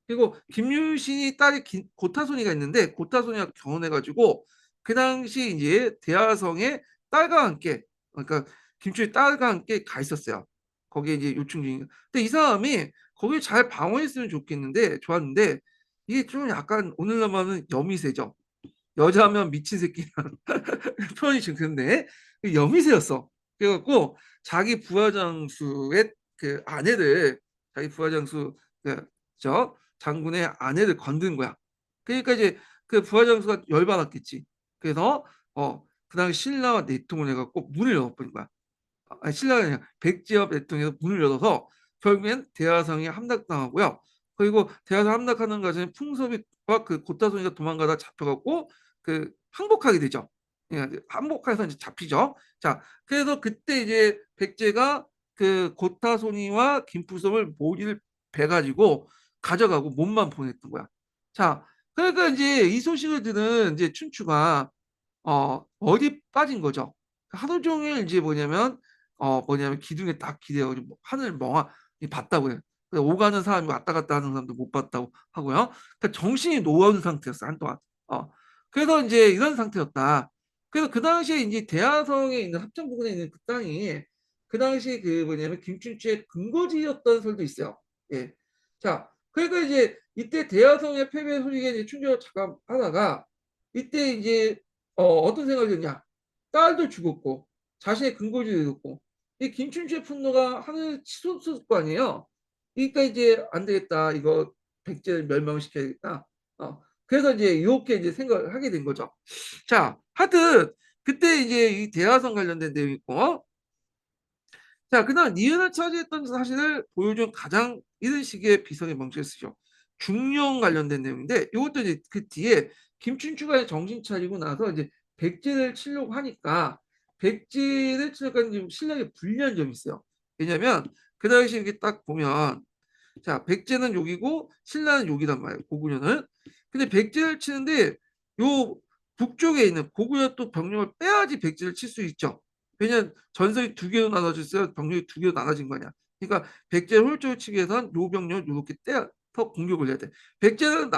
그리고 김유신이 딸이 고타손이가 있는데 고타손이가 결혼해가지고 그 당시 이제 대하성의 딸과 함께 그러니까 김추의 딸과 함께 가 있었어요. 거기에 이제 요충지인. 근데 이 사람이 거길 잘 방어했으면 좋겠는데 좋았는데 이게 좀 약간 오늘날 말하는 여미새죠. 여자면 미친 새끼라는 표현이 지금 그런데 여미새였어. 그래갖고 자기 부하장수의 그 아내를 자기 부하장수 저 장군의 아내를 건든 거야. 그러니까 이제 그 부하장수가 열받았겠지. 그래서 그 당시 신라와 내통을 해갖고 문을 열어버린 거야. 아니, 신라가 아니라 백제와 내통에서 문을 열어서 결국엔 대하성이 함락당하고요. 그리고 대하성 함락하는 과정에 풍섭이와 그 고타손이가 도망가다 잡혀갖고 그 항복하게 되죠. 예, 항복해서 이제 잡히죠. 자, 그래서 그때 이제 백제가 그 고타손이와 김풍섭을 모기를 베가지고 가져가고 몸만 보냈던 거야. 자, 그러니까 이제 이 소식을 들은 이제 춘추가 어디 빠진 거죠. 하루 종일 이제 뭐냐면 기둥에 딱 기대가지고 하늘 멍하니 봤다고 해요. 오가는 사람이 왔다 갔다 하는 사람도 못 봤다고 하고요. 그러니까 정신이 노한 상태였어 한동안. 어. 그래서 이제 이런 상태였다. 그래서 그 당시에 이제 대하성에 있는 합천 부근에 있는 그 땅이 그 당시 그 뭐냐면 김춘추의 근거지였던 설도 있어요. 예. 자, 그러니까 이제 이때 대하성의 패배 소식에 이제 충격을 잠깐 하다가 이때 이제 어떤 생각이 드냐? 딸도 죽었고 자신의 근거지도 죽었고 이 김춘추의 분노가 하늘 치솟을 거 아니에요. 그러니까 이제 안 되겠다. 이거 백제를 멸망시켜야겠다. 그래서 이제 이렇게 이제 생각을 하게 된 거죠. 자, 하여튼 그때 이제 이 대화성 관련된 내용이 있고 자, 그다음 니은을 차지했던 사실을 보여준 가장 이런 식의 비석의 명칭을 쓰죠. 중령 관련된 내용인데 이것도 이제 그 뒤에 김춘추가 정신 차리고 나서 이제 백제를 치려고 하니까 백제를 치려고 하는 신라에 불리한 점이 있어요. 왜냐면 그 당시 이렇게 딱 보면 자, 백제는 여기고 신라는 여기단 말이에요. 고구려는. 근데 백제를 치는데 요 북쪽에 있는 고구려 또 병력을 빼야지 백제를 칠 수 있죠. 왜냐면 전선이 두 개로 나눠졌어요. 병력이 두 개로 나눠진 거 아니야. 그러니까 백제를 홀쭉을 치기 위해서는 요 병력을 이렇게 떼서 공격을 해야 돼. 백제는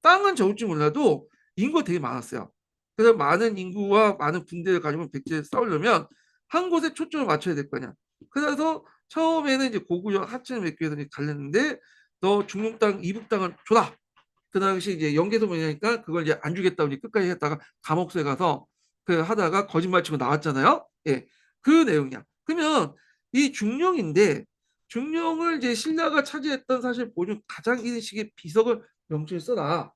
땅은 적을지 몰라도 인구가 되게 많았어요. 그래서 많은 인구와 많은 군대를 가지고 백제를 싸우려면 한 곳에 초점을 맞춰야 될 거 아니야. 그래서 처음에는 이제 고구려 하층을 맺기 위해서 갈렸는데 너 중용 땅 이북 땅을 줘라. 그 당시 이제 연개도 뭐냐니까 그걸 이제 안 주겠다고 이제 끝까지 했다가 감옥소에 가서 그 하다가 거짓말 치고 나왔잖아요. 예, 그 내용이야. 그러면 이 중령인데 중령을 이제 신라가 차지했던 사실 보여준 가장 이식의 비석을 명칭을 써라.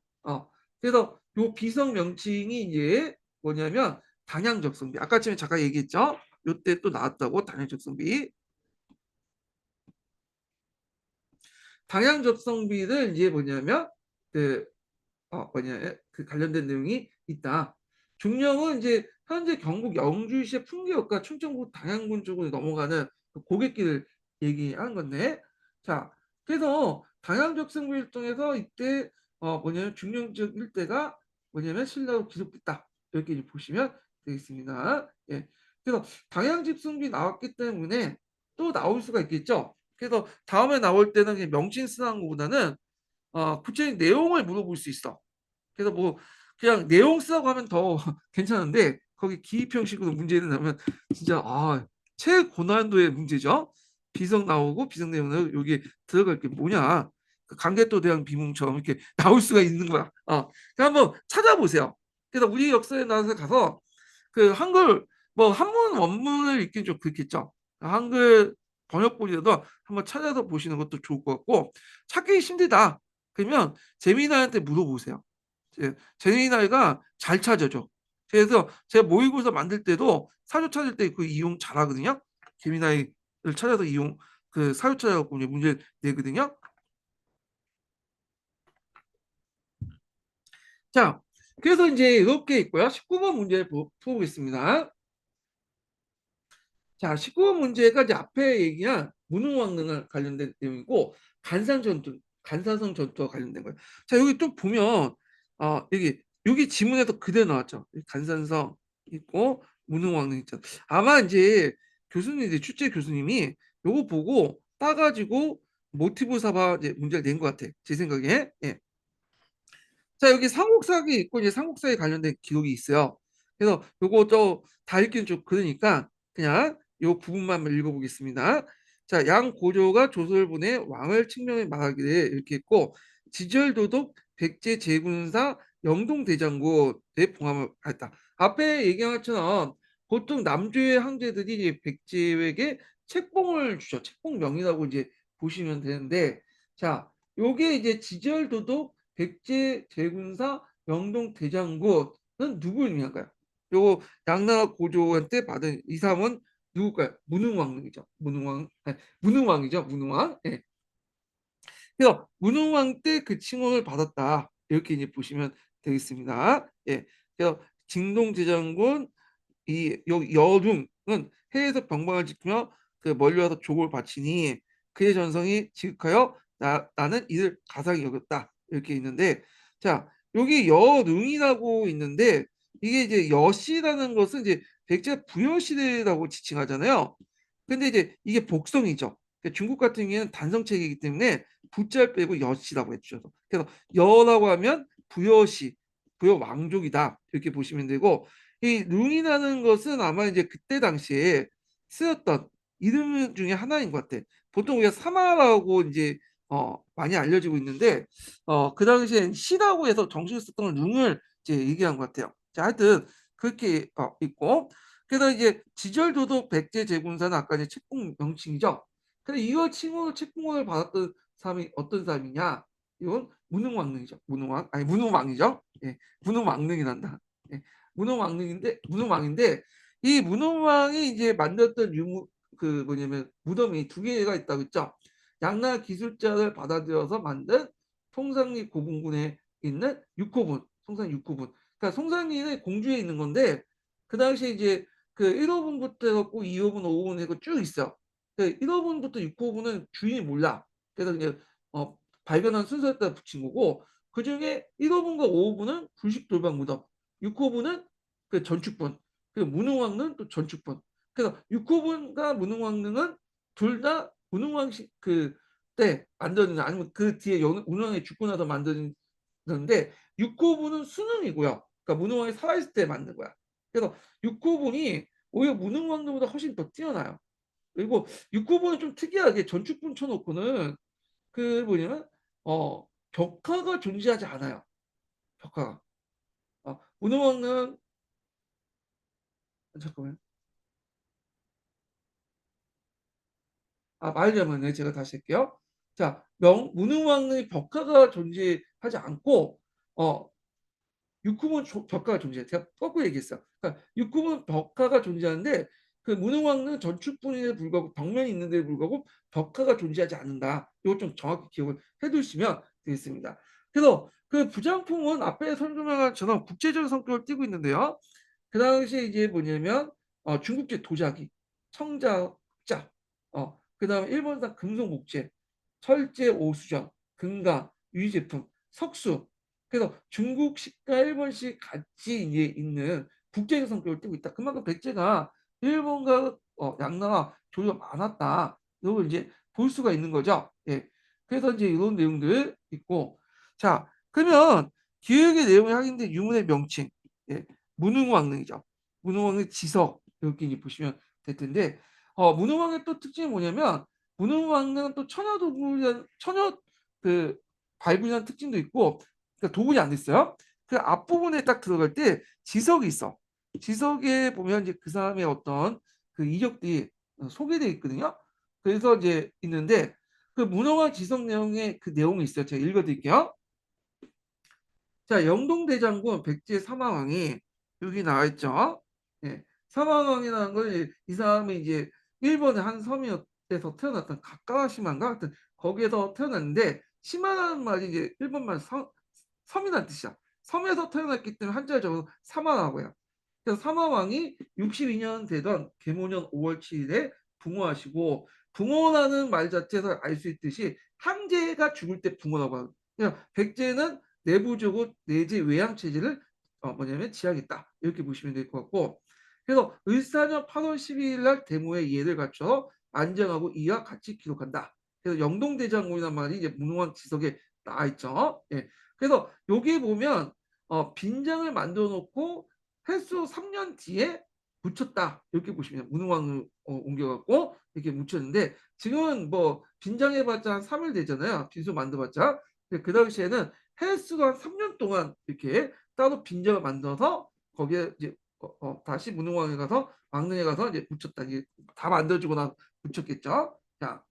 그래서 요 비석 명칭이 이제 뭐냐면 당양적성비. 아까 전에 잠깐 얘기했죠. 요때 또 나왔다고 당양적성비. 당양적성비를 이제 뭐냐면 그 뭐냐 그 관련된 내용이 있다. 중령은 이제 현재 경북 영주시의 풍계역과 충청북 당양군 쪽으로 넘어가는 그 고갯길을 얘기하는 건데, 자, 그래서 당양적성비를 통해서 이때 뭐냐면 중령 지역 일대가 뭐냐면 신라로 기록됐다. 이렇게 이제 보시면 되겠습니다. 예. 그래서 당양집승비 나왔기 때문에 또 나올 수가 있겠죠. 그래서 다음에 나올 때는 그냥 명칭 쓰는 것보다는 구체적인 내용을 물어볼 수 있어. 그래서 뭐 그냥 내용 쓰라고 하면 더 괜찮은데 거기 기입 형식으로 문제를 내면 진짜 최고난도의 문제죠. 비석 나오고 비석 내용 나오고 여기 들어갈 게 뭐냐. 그 강개토 대왕 비문처럼 이렇게 나올 수가 있는 거야. 그러니까 한번 찾아보세요. 그래서 우리 역사에 나와서 가서 그 한글 뭐 한문 원문을 읽긴 좀 그렇겠죠. 한글 번역본이라도 한번 찾아서 보시는 것도 좋을 것 같고 찾기 힘들다. 그러면 재미나한테 물어보세요. 제니나이가 잘 찾아줘. 그래서 제가 모의고사 만들 때도 사료 찾을 때 그 이용 잘하거든요. 재미나이를 찾아서 이용 그 사료 찾아갖고 이제 문제 내거든요. 자, 그래서 이제 이렇게 있고요. 19번 문제 풀어보겠습니다. 자, 19번 문제가 이제 앞에 얘기한 무능왕릉을 관련된 내용이고 간사성 전투와 관련된 거예요. 자, 여기 또 보면 여기 지문에서 그대로 나왔죠. 간산성 있고 무능왕릉 있죠. 아마 이제 이제 출제 교수님이 요거 보고 따가지고 모티브 삼아 이제 문제를 낸 것 같아. 제 생각에. 예. 자, 여기 삼국사기 있고 이제 삼국사에 관련된 기록이 있어요. 그래서 요거 다 읽기는 좀 그러니까 그냥 요 부분만 읽어보겠습니다. 자, 양고조가 조솔군의 왕을 칙명해 말하기를 이렇게 했고 지절도독 백제 제군사 영동대장군의 봉함을 했다. 앞에 얘기한 것처럼 보통 남조의 황제들이 이제 백제에게 책봉을 주죠. 책봉명이라고 이제 보시면 되는데 자, 요게 이제 지절도독 백제 제군사 영동 대장군은 누구를 의미할까요? 요 양나라 고조한테 받은 이 사람은 누굴까요? 문흥왕릉이죠. 문흥왕이죠. 문흥왕. 예. 그래서 문흥왕 때 그 칭호를 받았다. 이렇게 이제 보시면 되겠습니다. 예. 그래서 진동대장군 여lum은 해에서 병방을 지키며 그 멀리 와서 족을 바치니 그의 전성이 지극하여 나는 이를 가상히 여겼다 이렇게 있는데 자 여기 여릉이라고 있는데 이게 이제 여씨라는 것은 이제 백제 부여시대라고 지칭하잖아요. 근데 이제 이게 복성이죠. 그러니까 중국 같은 경우에는 단성체이기 때문에 부자를 빼고 여씨라고 해주셔서 그래서 여라고 하면 부여시 부여 왕족이다 이렇게 보시면 되고 이 룽이라는 것은 아마 이제 그때 당시에 쓰였던 이름 중에 하나인 것 같아. 보통 우리가 사마라고 이제 많이 알려지고 있는데 그 당시엔 시라고 해서 정식으로 썼던 룽을 이제 얘기한 것 같아요. 자, 하여튼 그렇게 있고 그래서 이제 지절도독 백제 제군사는 아까 이제 책봉 명칭이죠. 근데 이거 칭호를 책봉을 받았던 사람이 어떤 사람이냐? 이건 문흥왕릉이죠. 문흥왕이죠. 예, 문흥왕릉이란다. 예. 문흥왕인데 이 문흥왕이 이제 만들었던 유무 그 뭐냐면 무덤이 두 개가 있다고 했죠. 양나 기술자를 받아들여서 만든 송상리 고분군에 있는 육호분, 송산 육호분. 그러니까 송산리는 공주에 있는 건데 그 당시에 이제 그 1호분부터 해갖고 2호분, 5호분 해고 쭉 있어. 그 1호분부터 6호분은 주인이 몰라. 그래서 그냥 발견한 순서에 따라 붙인 거고 그 중에 1호분과 5호분은 불식 돌방 무덤, 6호분은 그 전축분, 그 문흥왕릉 또 전축분. 그래서 6호분과 문흥왕릉은 둘 다 문흥왕식 그때 만드는 아니면 그 뒤에 문흥왕이 죽고 나서 만드는데 6호분은 수능이고요. 그러니까 문흥왕이 살아있을 때 만든 거야. 그래서 6호분이 오히려 문흥왕릉보다 훨씬 더 뛰어나요. 그리고 6호분은 좀 특이하게 전축분 쳐놓고는 그 뭐냐면 벽화가 존재하지 않아요. 벽화가. 문흥왕릉 잠깐만. 말하자면 제가 다시 할게요. 자, 문흥왕릉의 벽화가 존재하지 않고 어, 육kum은 벽화가 존재해. 제가 거꾸로 얘기했어요. 그러니까 육kum은 벽화가 존재하는데 그 문흥왕릉 전축분에 불구하고 벽면이 있는데 불구하고 벽화가 존재하지 않는다. 이거 좀 정확히 기억을 해두시면 되겠습니다. 그래서 그 부장품은 앞에 설명한 것처럼 국제적 성격을 띠고 있는데요. 그 당시에 이제 뭐냐면 중국제 도자기, 청자자, 그다음에 일본산 금속 목재, 철제 오수정, 금가, 유리제품, 석수 그래서 중국식과 일본식 같이 이제 있는 국제적 성격을 띠고 있다. 그만큼 백제가 일본과 양나라 조류가 많았다. 이걸 이제 볼 수가 있는 거죠. 예. 그래서 이제 이런 내용들 있고, 자, 그러면 기획의 내용이 확인된 유문의 명칭, 예. 문흥왕릉이죠. 문흥왕릉 지석 이렇게 이제 보시면 될 텐데, 문흥왕릉의 또 특징이 뭐냐면 문흥왕릉은 또 처녀 그 발굴이라는 특징도 있고, 그러니까 도군이 안 됐어요. 그 앞부분에 딱 들어갈 때 지석이 있어. 지석에 보면 이제 그 사람의 어떤 그 이력들이 소개되어 있거든요. 그래서 이제 있는데 그 문헌왕 지석 내용에 그 내용이 있어요. 제가 읽어드릴게요. 자, 영동대장군 백제 사마왕이 여기 나와 있죠. 예, 사마왕이라는 걸 이 사람이 이제 일본의 한 섬에서 태어났던 가까시마인가 하여튼 거기에서 태어났는데 시마라는 말이 이제 일본말 섬이라는 뜻이야. 섬에서 태어났기 때문에 한자적으로 사마라고요. 그래서 사마왕이 62년 되던 계모년 5월 7일에 붕어하시고 붕어라는 말 자체에서 알 수 있듯이 황제가 죽을 때 붕어라고 하거든요. 그러니까 백제는 내부적으로 내재 외양 체제를 뭐냐면 지향했다 이렇게 보시면 될 것 같고 그래서 을사년 8월 12일 날 데모의 예를 갖춰 안정하고 이와 같이 기록한다. 그래서 영동대장군이란 말이 이제 문왕 지석에 나와 있죠. 예. 그래서 여기 보면 빈장을 만들어 놓고 횟수 3년 뒤에 묻혔다 이렇게 보시면 문왕을 옮겨갖고 이렇게 묻혔는데 지금은 뭐 빈장해봤자 한 3일 되잖아요. 빈소 만들어봤자. 그 당시에는 헬스가 한 3년 동안 이렇게 따로 빈장을 만들어서 거기에 이제 다시 문흥왕에 가서 왕릉에 가서 이제 묻혔다. 이게 다 만들어주고 나 묻혔겠죠. 자,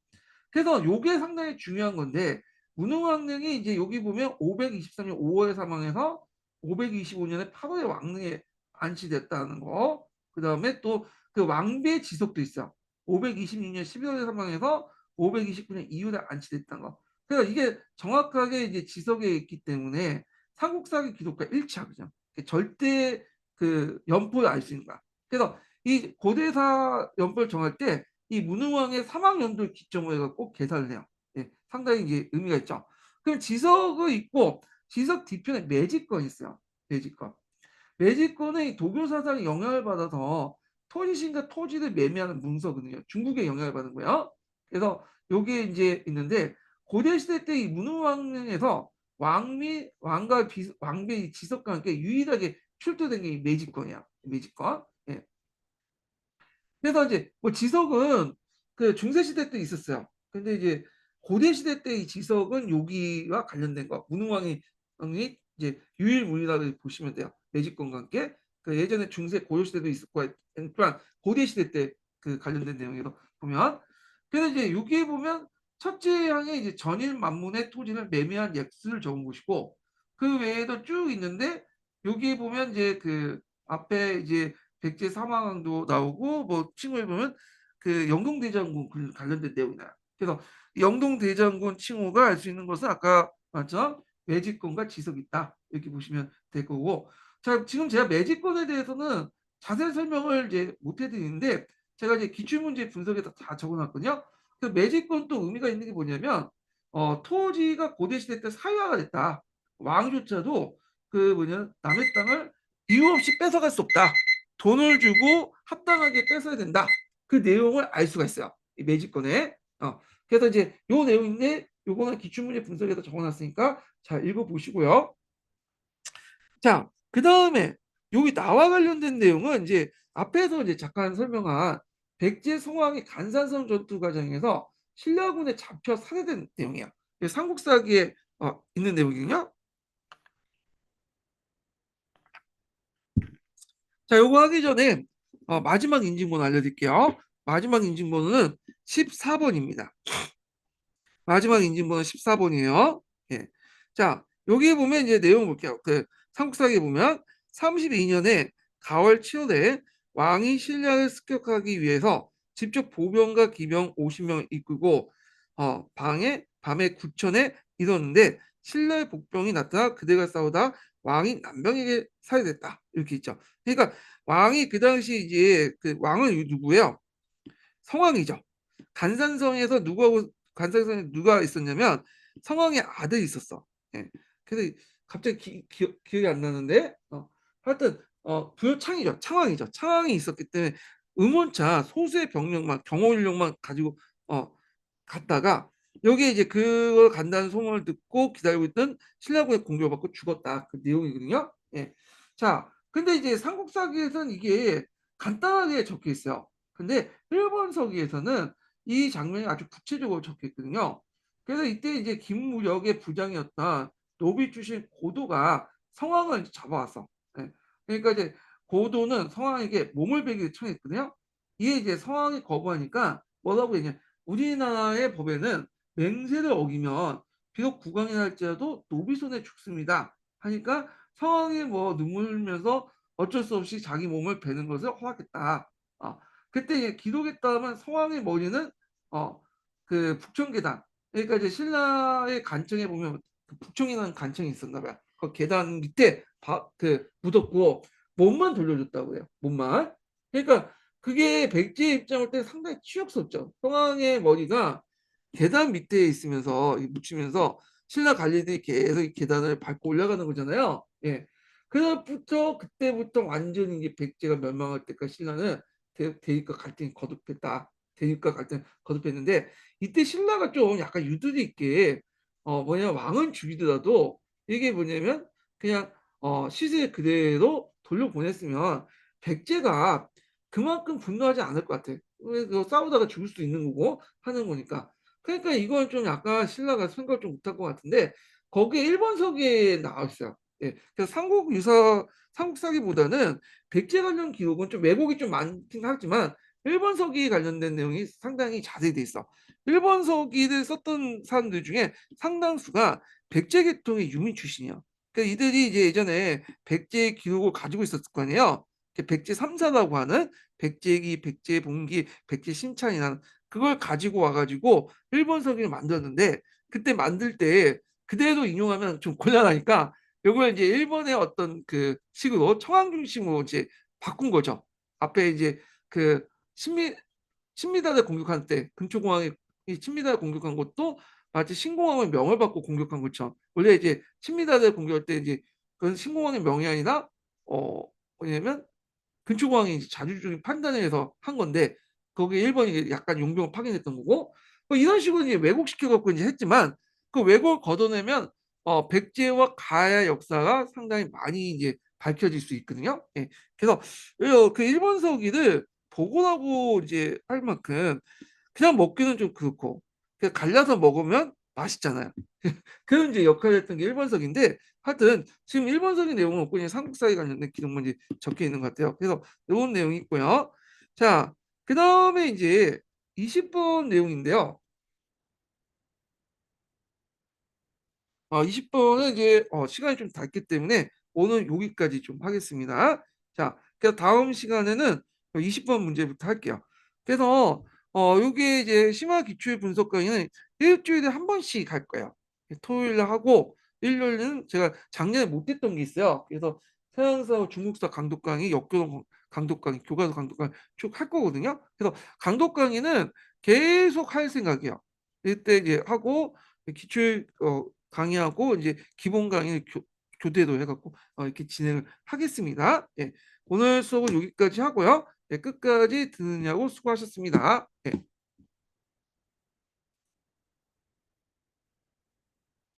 그래서 요게 상당히 중요한 건데 문흥왕릉이 이제 여기 보면 523년 5월에 사망해서 525년에 8월에 왕릉에 안치됐다는 거. 그 다음에 또 그 왕비의 지속도 있어. 526년 12월에 사망해서 529년 2월에 안치됐다는 거. 그러니까 이게 정확하게 이제 지석에 있기 때문에 삼국사기 기록과 일치하거든요. 절대 그 연포를 알 수 있는 거야. 그래서 이 고대사 연포를 정할 때 이 문흥왕의 사망 연도를 기점으로 해갖고 계산을 해요. 예, 상당히 이게 의미가 있죠. 그럼 지석이 있고 지석 뒤편에 매직권이 있어요. 매직권. 매직권은 도교 사상의 영향을 받아서 토지신과 토지를 매매하는 문서거든요. 중국의 영향을 받은 거예요. 그래서 여기에 이제 있는데 고대 시대 때 이 문흥왕릉에서 왕과 왕비의 지석과 함께 유일하게 출토된 게 이 매직권이야. 매직권. 예. 그래서 이제 뭐 지석은 그 중세 시대 때 있었어요. 근데 이제 고대 시대 때 이 지석은 여기와 관련된 거. 문흥왕이 이제 유일무이라고 보시면 돼요. 매직권과 함께 그 예전에 중세 고려 시대도 있었고, 그러니까 고대 시대 때 그 관련된 내용으로 보면 그래서 이제 여기에 보면 첫째 항에 이제 전일 만문의 토지를 매매한 액수를 적은 곳이고 그 외에도 쭉 있는데 여기에 보면 이제 그 앞에 이제 백제 사망도 나오고 뭐 칭호에 보면 그 영동대장군 관련된 내용이 나요. 그래서 영동대장군 칭호가 알 수 있는 것은 아까 맞죠? 매직권과 지석이 있다 이렇게 보시면 될 거고 자 지금 제가 매직권에 대해서는 자세한 설명을 이제 못 해드리는데 제가 이제 기출문제 분석에다 다 적어놨거든요. 그 매직권 또 의미가 있는 게 뭐냐면 토지가 고대 시대 때 사유화가 됐다. 왕조차도 그 뭐냐 남의 땅을 이유 없이 뺏어갈 수 없다. 돈을 주고 합당하게 뺏어야 된다. 그 내용을 알 수가 있어요. 이 매직권에. 그래서 이제 요 내용인데 요거는 기출문제 분석에다 적어놨으니까 잘 읽어보시고요. 자, 그 다음에 여기 나와 관련된 내용은 이제 앞에서 이제 잠깐 설명한 백제 송황의 간산성 전투 과정에서 신라군에 잡혀 살해된 내용이야. 삼국사기에 있는 내용이거든요. 자, 요거 하기 전에 마지막 인증번호 알려드릴게요. 마지막 인증번호는 14번입니다. 마지막 인증번호 14번이에요. 예. 자, 여기 보면 이제 내용 볼게요. 그 삼국사기에 보면 32년에 가월 7월에 왕이 신라를 습격하기 위해서 직접 보병과 기병 50명을 이끌고 밤에 구천에 이르렀는데 신라의 복병이 나타나 그들과 싸우다 왕이 남병에게 살해됐다. 이렇게 있죠. 그러니까 왕이 그 당시 이제 그 왕은 누구예요? 성왕이죠. 간산성에서 간산성에 누가 있었냐면 성왕의 아들이 있었어. 예. 그래서 갑자기 기억이 안 나는데 하여튼 부여창이죠. 창왕이죠. 창왕이 있었기 때문에 응원차 소수의 병력만 경호인력만 가지고 어 갔다가 여기에 이제 그걸 간다는 소문을 듣고 기다리고 있던 신라군의 공격을 받고 죽었다. 그 내용이거든요. 예. 자, 근데 이제 삼국사기에서는 이게 간단하게 적혀 있어요. 근데 일본 서기에서는 이 장면이 아주 구체적으로 적혀 있거든요. 그래서 이때 이제 김무력의 부장이었던 노비 출신 고도가 성왕을 잡아왔어. 예. 그러니까 이제 고도는 성왕에게 몸을 베기를 청했거든요. 이게 이제 성왕이 거부하니까 뭐라고 했냐? 우리나라의 법에는 맹세를 어기면 비록 국왕이라 할지라도 노비 손에 죽습니다. 하니까 성왕이 뭐 눈물 흘면서 어쩔 수 없이 자기 몸을 베는 것을 허락했다. 그때 이제 기록에 따르면 성왕의 머리는 어, 그 북청계단, 그러니까 이제 신라의 간청에 보면 그 북청이라는 간청이 있었나 봐요. 그 계단 밑에 그 묻었고 몸만 돌려줬다고 해요. 몸만. 그러니까 그게 백제의 입장일 때 상당히 치욕스럽죠. 성왕의 머리가 계단 밑에 있으면서 묻히면서 신라 관리들이 계속 이 계단을 밟고 올라가는 거잖아요. 예. 그때부터 완전히 이제 백제가 멸망할 때까지 신라는 대립과 갈등이 거듭했다. 대립과 갈등 거듭했는데 이때 신라가 좀 약간 유도리 있게 뭐냐 왕은 죽이더라도 이게 뭐냐면 그냥 시세 그대로 돌려보냈으면 백제가 그만큼 분노하지 않을 것 같아. 왜 싸우다가 죽을 수도 있는 거고 하는 거니까. 그러니까 이건 좀 약간 신라가 생각을 좀 못할 것 같은데 거기에 일본서기에 나와 있어요. 예. 그래서 삼국사기보다는 백제 관련 기록은 좀 왜곡이 좀 많긴 하지만 일본서기 관련된 내용이 상당히 자세히 돼 있어. 일본서기를 썼던 사람들 중에 상당수가 백제 계통의 유민 출신이야. 그러니까 이들이 이제 예전에 백제 기록을 가지고 있었을 거 아니에요. 백제 삼사라고 하는 백제기, 백제봉기, 백제신찬이라는 그걸 가지고 와가지고 일본 서기를 만들었는데 그때 만들 때 그대로 인용하면 좀 곤란하니까 요걸 이제 일본의 어떤 그 식으로 청황 중심으로 이제 바꾼 거죠. 앞에 이제 그 신미다를 공격할 때 근초공항이 신미다를 공격한 것도 마치 신공항의 명을 받고 공격한 것처럼 원래 이제 신미다를 공격할 때 이제 그건 신공항의 명이 아니라 뭐냐면 근초공항이 자주적인 판단을 해서 한 건데 거기에 일본이 약간 용병을 파견했던 거고 뭐 이런 식으로 이제 왜곡시켜 갖고 이제 했지만 그 왜곡을 걷어내면 백제와 가야 역사가 상당히 많이 이제 밝혀질 수 있거든요. 예. 그래서 그 일본 서기를 보고라고 이제 할 만큼 그냥 먹기는 좀 그렇고 그냥 갈라서 먹으면 맛있잖아요. 그런 이제 역할을 했던 게 일본석인데 하여튼 지금 일본석의 내용은 없고 그냥 삼국사에 관련된 기록만 이제 적혀 있는 것 같아요. 그래서 이런 내용이 있고요. 자, 그 다음에 이제 20번 내용인데요. 20번은 이제 시간이 좀 닿기 때문에 오늘 여기까지 좀 하겠습니다. 자, 그래서 다음 시간에는 20번 문제부터 할게요. 그래서 요게 이제 심화 기출 분석 강의는 일주일에 한 번씩 할 거예요. 토요일에 하고 일요일은 제가 작년에 못했던 게 있어요. 그래서 서양사, 중국사 강독 강의, 역교동 강독 강의, 교과서 강독 강의 쭉 할 거거든요. 그래서 강독 강의는 계속 할 생각이에요. 이때 이제 하고 기출 강의하고 이제 기본 강의 교대도 해갖고 이렇게 진행을 하겠습니다. 예. 오늘 수업은 여기까지 하고요. 예, 끝까지 듣느냐고 수고하셨습니다. 예.